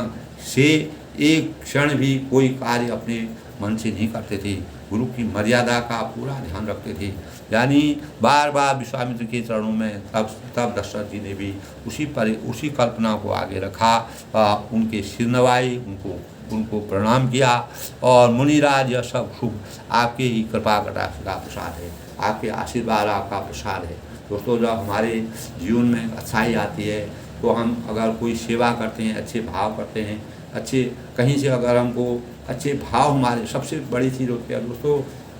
से एक क्षण भी कोई कार्य अपने मन से नहीं करते थे, गुरु की मर्यादा का पूरा ध्यान रखते थे। यानी बार बार विश्वामित्र के चरणों में तब दशरथ जी ने भी उसी कल्पना को आगे रखा, उनके सिर नवाए, उनको प्रणाम किया। और मुनिराज, यह सब शुभ आपके ही कृपा कटाक्ष का प्रसाद है, आपके आशीर्वाद, आपका प्रसाद है। दोस्तों, जब हमारे जीवन में अच्छाई आती है तो हम अगर कोई सेवा करते हैं, अच्छे भाव करते हैं, अच्छे कहीं से अगर हमको अच्छे भाव, हमारे सबसे बड़ी चीज़ होती है दोस्तों,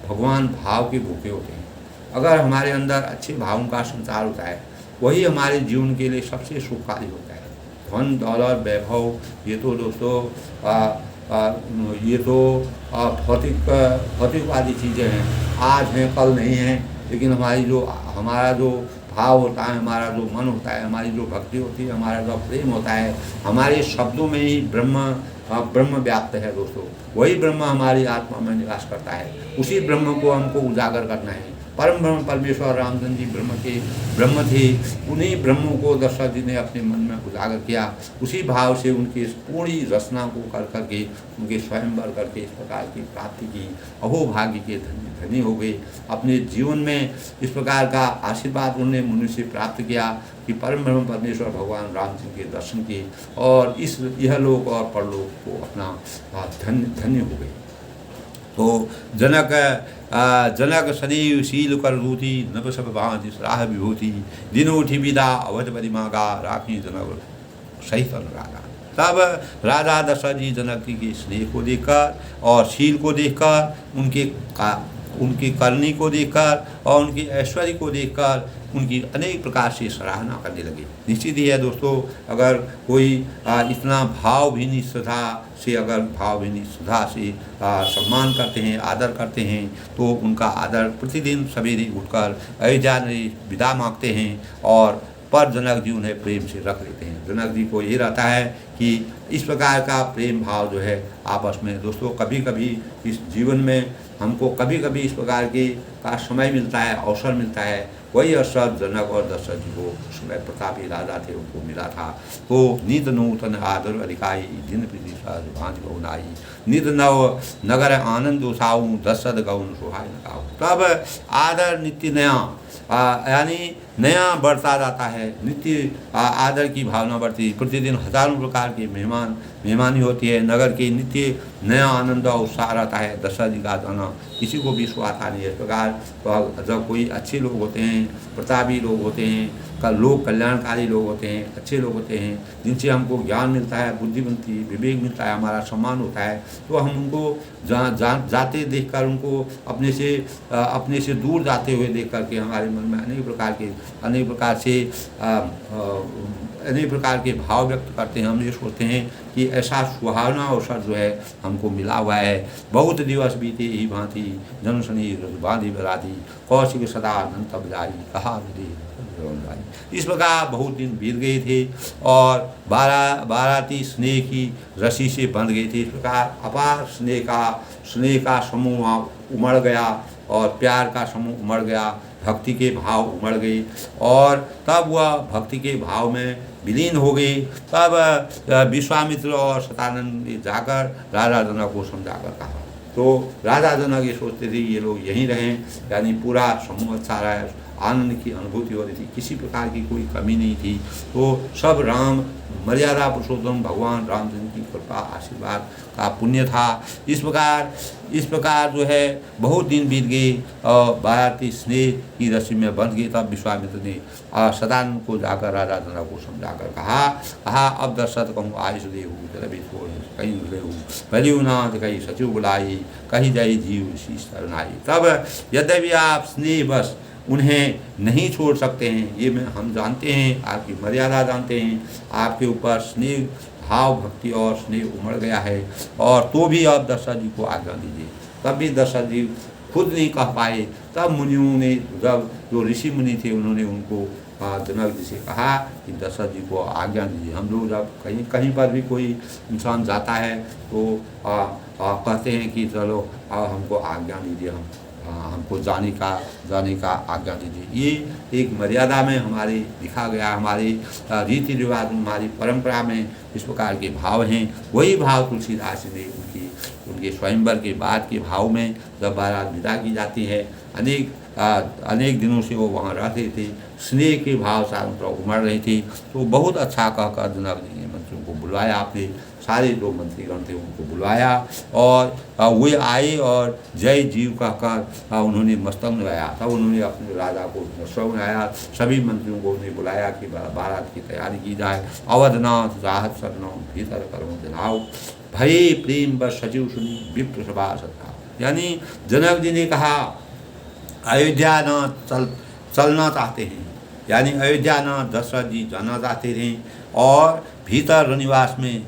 भगवान भाव के भूखे होते हैं। अगर हमारे अंदर अच्छे भावों का संचार होता है, वही हमारे जीवन के लिए सबसे शुभकारी होता है। धन दौलत वैभव, ये तो दोस्तों ये तो भौतिकवादी चीज़ें हैं, आज हैं कल नहीं हैं। लेकिन हमारा जो भाव होता है, हमारा जो मन होता है, हमारी जो भक्ति होती है, हमारा जो प्रेम होता है, हमारे शब्दों में ही ब्रह्म व्याप्त है दोस्तों। वही ब्रह्म हमारी आत्मा में निवास करता है, उसी ब्रह्म को हमको उजागर करना है। परम ब्रह्म परमेश्वर रामचंद्र जी ब्रह्म थे, उन्हीं ब्रह्मों को दशरथ जी ने अपने मन में उजागर किया। उसी भाव से उनकी इस पूरी रचना को कर करके, उनके स्वयंवर करके इस प्रकार की प्राप्ति की, अहोभाग्य के धनी हो गए। अपने जीवन में इस प्रकार का आशीर्वाद उन्होंने मुनि से प्राप्त किया कि परम ब्रह्म परमेश्वर भगवान राम जी के दर्शन किए और इस यह लोक और परलोक को अपना धन्य हो गए। तो जनक सदैव शील कर रूति, नभ सब भांति सराह विभूति, दिन उठी विदा अवध परिमागा, राखी जनक सहित अनुरागा। तब राजा दशरथ जी जनक जी के स्नेह को देखकर और शील को देखकर, उनकी करनी को देखकर और उनके ऐश्वर्य को देखकर उनकी अनेक प्रकार से सराहना करने लगे। निश्चित ही है दोस्तों, अगर कोई इतना भावभीनी श्रद्धा से सम्मान करते हैं, आदर करते हैं, तो उनका आदर प्रतिदिन सवेरे उठकर अयोध्या में विदा मांगते हैं और पर जनक जी उन्हें प्रेम से रख लेते हैं। जनक जी को ये रहता है कि इस प्रकार का प्रेम भाव जो है आपस में दोस्तों, कभी कभी इस जीवन में हमको कभी कभी इस प्रकार के का समय मिलता है, अवसर मिलता है। वही अवसर जनक और दशरथ जी को समय प्रतापी राजा थे उनको मिला था। तो नित नूतन आदर अधिकाई, दिन प्रीति भांज गौनाई, नित नव नगर आनंद उठाऊँ, दशरथ गौन सुहाय नगाऊँ। तब आदर नित्य नया यानी नया बढ़ता जाता है, नित्य आदर की भावना बढ़ती। प्रतिदिन हजारों प्रकार के मेहमानी होती है, नगर के नित्य नया आनंद और उत्साह रहता है। दशरथ जी का जाना किसी को भी स्वाता नहीं है। इस प्रकार जब कोई अच्छे लोग होते हैं, प्रतापी लोग होते हैं, लोग कल्याणकारी लोग होते हैं, अच्छे लोग होते हैं, जिनसे हमको ज्ञान मिलता है, बुद्धि बनती है, विवेक मिलता है, हमारा सम्मान होता है, तो हम उनको जाते देखकर, उनको अपने से दूर जाते हुए देख करके हमारे मन में अनेक प्रकार के भाव व्यक्त करते हैं। हम ये सोचते हैं कि ऐसा सुहावना अवसर जो है हमको मिला हुआ है। बहुत दिवस बीते ही भांति, जनसनी बांधी बराधी, कौशिक सदा अनंत बजाई, कहा विधि। इस प्रकार बहुत दिन बीत गए थे और बाराती स्नेह की रस्सी से बंध गए थे। इस प्रकार अपार स्नेह का समूह उमड़ गया और प्यार का समूह उमड़ गया, भक्ति के भाव उमड़ गए और तब वह भक्ति के भाव में विलीन हो गई। तब विश्वामित्र और शतानंद ने जाकर राजा जनक को समझाकर कहा। तो राजा जनक ये सोचते थे ये लोग यहीं रहें, यानी पूरा समूह अच्छा रहा है, आनंद की अनुभूति हो रही थी, किसी प्रकार की कोई कमी नहीं थी। तो सब राम मर्यादा पुरुषोत्तम भगवान रामचंद्र की कृपा आशीर्वाद का पुण्य था। इस प्रकार जो है बहुत दिन बीत गए और बाराती स्नेह की रस्सी में बंध गई। तब विश्वामित्र ने सदानंद को जाकर राजा जनक को समझाकर कहा अब दशरथ कहूँ आयुष देहू रवि छोड़ कहीं लेहू भलियू नाथ कहीं सचिव बुलाई कहीं जाई जीव शीश तरनाई। तब यद्यपि आप स्नेह बस उन्हें नहीं छोड़ सकते हैं, ये हम जानते हैं, आपकी मर्यादा जानते हैं, आपके ऊपर स्नेह भाव भक्ति और स्नेह उमड़ गया है, और तो भी आप दशरथ जी को आज्ञा दीजिए। तब भी दशरथ जी खुद नहीं कह पाए। तब मुनियों ने, जब जो ऋषि मुनि थे उन्होंने उनको जनक जी से कहा कि दशरथ जी को आज्ञा दीजिए। हम लोग जब कहीं पर भी कोई इंसान जाता है तो कहते हैं कि चलो हमको आज्ञा दीजिए, हमको जाने का आज्ञा दीजिए। ये एक मर्यादा में हमारे लिखा गया, हमारे रीति रिवाज में, हमारी परंपरा में इस प्रकार के भाव हैं। वही भाव तुलसीदास जी ने उनके स्वयंवर के बाद के भाव में जब बारात विदा की जाती है, अनेक दिनों से वो वहाँ रहते थे, स्नेह के भाव चारों तरफ उमड़ रहे थे। तो बहुत अच्छा कहकर जनक जी ने मंत्रियों को बुलवाया, अपने सारे जो मंत्रीगण थे उनको बुलवाया और वे आए और जय जीव कहकर उन्होंने मस्तक लगाया। तब उन्होंने अपने राजा को मस्तक लगाया, सभी मंत्रियों को उन्हें बुलाया कि बारात की तैयारी की जाए। अवधनाथ राहत सरनो भीतर करो दिनाओ, भय प्रेम व सचिव सुनी विप्र सभा सत्ता। यानी जनक जी ने कहा अयोध्या न चलना चाहते हैं, यानी अयोध्या न दशरथ जी जाना चाहते थे, और भीतर रनिवास में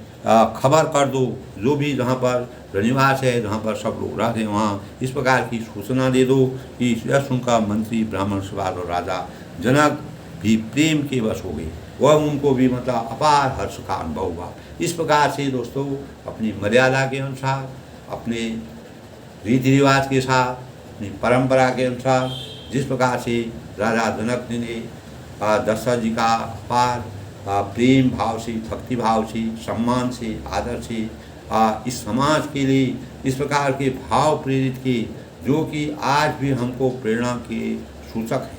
खबर कर दो, जो भी जहाँ पर रनिवास है, जहाँ पर सब लोग रहते हैं, वहाँ इस प्रकार की सूचना दे दो कि यह सुनकर मंत्री ब्राह्मण सवार और राजा जनक भी प्रेम के वश हो गए। वह उनको भी मतलब अपार हर्ष का अनुभव हुआ। इस प्रकार से दोस्तों अपनी मर्यादा के अनुसार, अपने रीति रिवाज के साथ, अपनी परंपरा के अनुसार जिस प्रकार से राजा जनक जी ने दशरथ जी का अपार प्रेम भाव से, भक्ति भाव से, सम्मान से, आदर से इस समाज के लिए इस प्रकार के भाव प्रेरित किए, जो कि आज भी हमको प्रेरणा के सूचक हैं।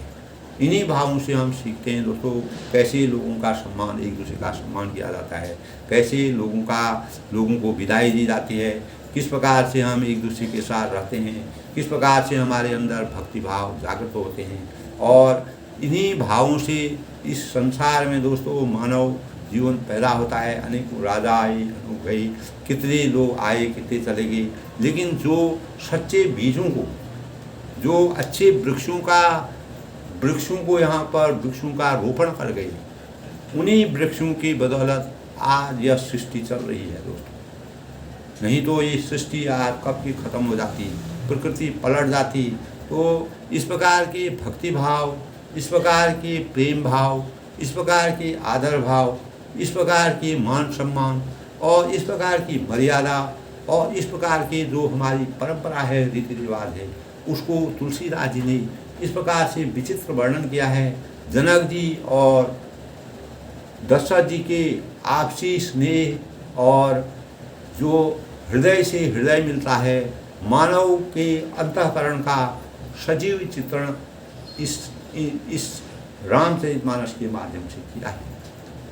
इन्हीं भावों से हम सीखते हैं दोस्तों कैसे लोगों का सम्मान, एक दूसरे का सम्मान किया जाता है, कैसे लोगों को विदाई दी जाती है, किस प्रकार से हम एक दूसरे के साथ रहते हैं, किस प्रकार से हमारे अंदर भक्ति भाव जागृत होते हैं। और इन्हीं भावों से इस संसार में दोस्तों मानव जीवन पैदा होता है। अनेकों राजा आए, अनेक गए, कितने लोग आए, कितने चले गए, लेकिन जो सच्चे बीजों को, जो अच्छे वृक्षों को यहाँ पर वृक्षों का रोपण कर गए, उन्हीं वृक्षों की बदौलत आज यह सृष्टि चल रही है दोस्तों। नहीं तो ये सृष्टि आज कब की खत्म हो जाती, प्रकृति पलट जाती। तो इस प्रकार के भक्ति भाव, इस प्रकार के प्रेम भाव, इस प्रकार के आदर भाव, इस प्रकार की मान सम्मान और इस प्रकार की मर्यादा और इस प्रकार के जो हमारी परंपरा है, रीति रिवाज है, उसको तुलसीदास जी ने इस प्रकार से विचित्र वर्णन किया है। जनक जी और दशरथ जी के आपसी स्नेह और जो हृदय से हृदय मिलता है, मानव के अंतःकरण का सजीव चित्रण इस रामचरितमानस के माध्यम से किया है,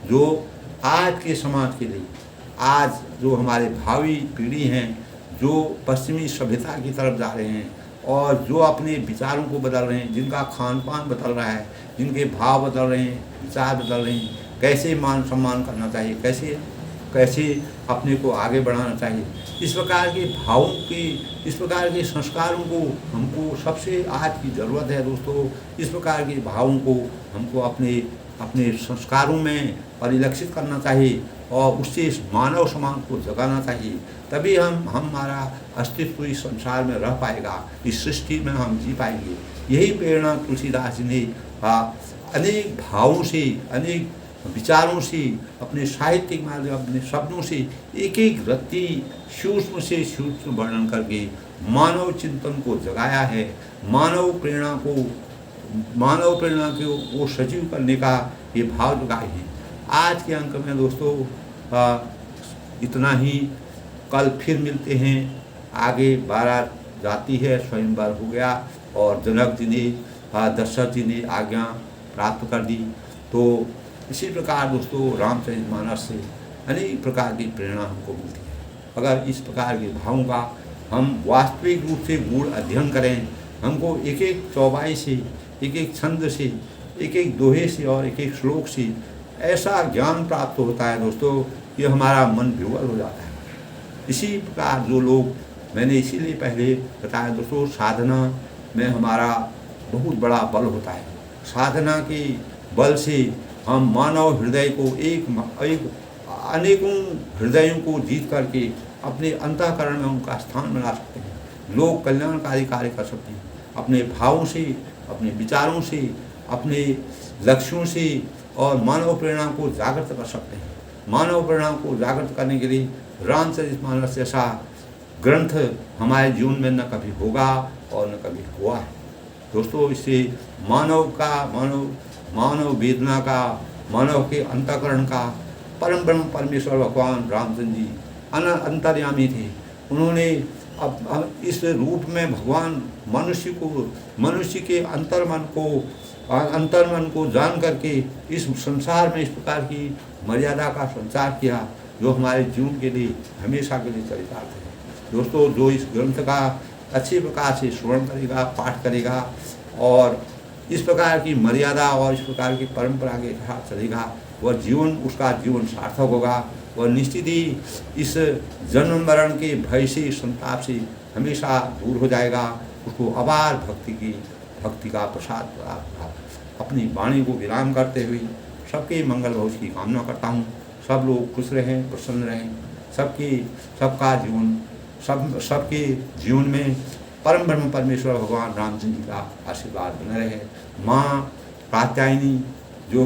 जो आज के समाज के लिए, आज जो हमारे भावी पीढ़ी हैं, जो पश्चिमी सभ्यता की तरफ जा रहे हैं और जो अपने विचारों को बदल रहे हैं, जिनका खान पान बदल रहा है, जिनके भाव बदल रहे हैं, विचार बदल रहे हैं, कैसे मान सम्मान करना चाहिए, कैसे अपने को आगे बढ़ाना चाहिए, इस प्रकार के भावों की, इस प्रकार के संस्कारों को हमको सबसे आज की ज़रूरत है दोस्तों। इस प्रकार के भावों को हमको अपने संस्कारों में परिलक्षित करना चाहिए और उससे इस मानव समाज को जगाना चाहिए। तभी हमारा अस्तित्व इस संसार में रह पाएगा, इस सृष्टि में हम जी पाएंगे। यही प्रेरणा तुलसीदास जी ने अनेक भावों से, अनेक विचारों से, अपने साहित्यिक माध्यम, अपने शब्दों से एक एक रत्ती सूक्ष्म से सूक्ष्म वर्णन करके मानव चिंतन को जगाया है। मानव प्रेरणा को सजीव करने का ये भाव जगाए हैं। आज के अंक में दोस्तों इतना ही। कल फिर मिलते हैं। आगे बारात जाती है, स्वयंवर हो गया और जनक जी ने, दशरथ जी ने आज्ञा प्राप्त कर दी। तो इसी प्रकार दोस्तों रामचरितमानस से अनेक प्रकार की प्रेरणा हमको मिलती है। अगर इस प्रकार के भावों का हम वास्तविक रूप से गूढ़ अध्ययन करें, हमको एक एक चौपाई से, एक एक छंद से, एक एक दोहे से और एक एक श्लोक से ऐसा ज्ञान प्राप्त होता है दोस्तों कि हमारा मन विवल हो जाता है। इसी प्रकार जो लोग, मैंने इसीलिए पहले बताया दोस्तों, साधना में हमारा बहुत बड़ा बल होता है। साधना के बल से हम मानव हृदय को एक अनेकों हृदयों को जीत करके अपने अंतःकरण में उनका स्थान बना सकते हैं। लोग कल्याणकारी कार्य कर सकते हैं अपने भावों से, अपने विचारों से, अपने लक्ष्यों से और मानव प्रेरणा को जागृत कर सकते हैं। मानव प्रेरणा को जागृत करने के लिए रामचरितमानस जैसा ग्रंथ हमारे जीवन में न कभी होगा और न कभी हुआ है। दोस्तों, इससे मानव वेदना का, मानव के अंतःकरण का परम ब्रह्म परमेश्वर भगवान रामचंद्र जी अंतर्यामी थे। उन्होंने अब इस रूप में भगवान मनुष्य के अंतर्मन को जान करके इस संसार में इस प्रकार की मर्यादा का संचार किया, जो हमारे जीवन के लिए हमेशा के लिए चरितार्थ है। दोस्तों, जो इस ग्रंथ का अच्छी प्रकार से श्रवण करेगा, पाठ करेगा और इस प्रकार की मर्यादा और इस प्रकार की परंपरा के साथ चलेगा, वह उसका जीवन सार्थक होगा। वह निश्चित ही इस जन्म मरण के भय से, संताप से हमेशा दूर हो जाएगा। उसको अपार भक्ति का प्रसाद प्राप्त। अपनी वाणी को विराम करते हुए सबके मंगल भविष्य की कामना करता हूँ। सब लोग खुश रहें, प्रसन्न रहें। सबके जीवन में परम ब्रह्म परमेश्वर भगवान रामचंद्र जी का आशीर्वाद बना रहे। माँ कात्यायनी जो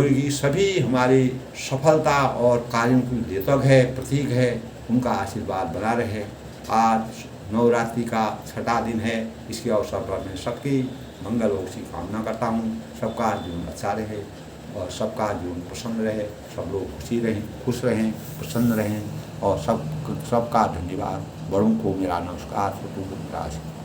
कि सभी हमारी सफलता और कार्यों की द्योतक है, प्रतीक है, उनका आशीर्वाद बना रहे। आज नवरात्रि का 6वां दिन है। इसके अवसर पर मैं सबकी मंगल भविष्य की कामना करता हूँ। सबका जीवन अच्छा रहे और सबका जीवन प्रसन्न रहे। सब लोग खुश रहें, प्रसन्न रहें और सबका धन्यवाद। बड़ों को मेरा नमस्कार, छोटों को मेरा आशीर्वाद।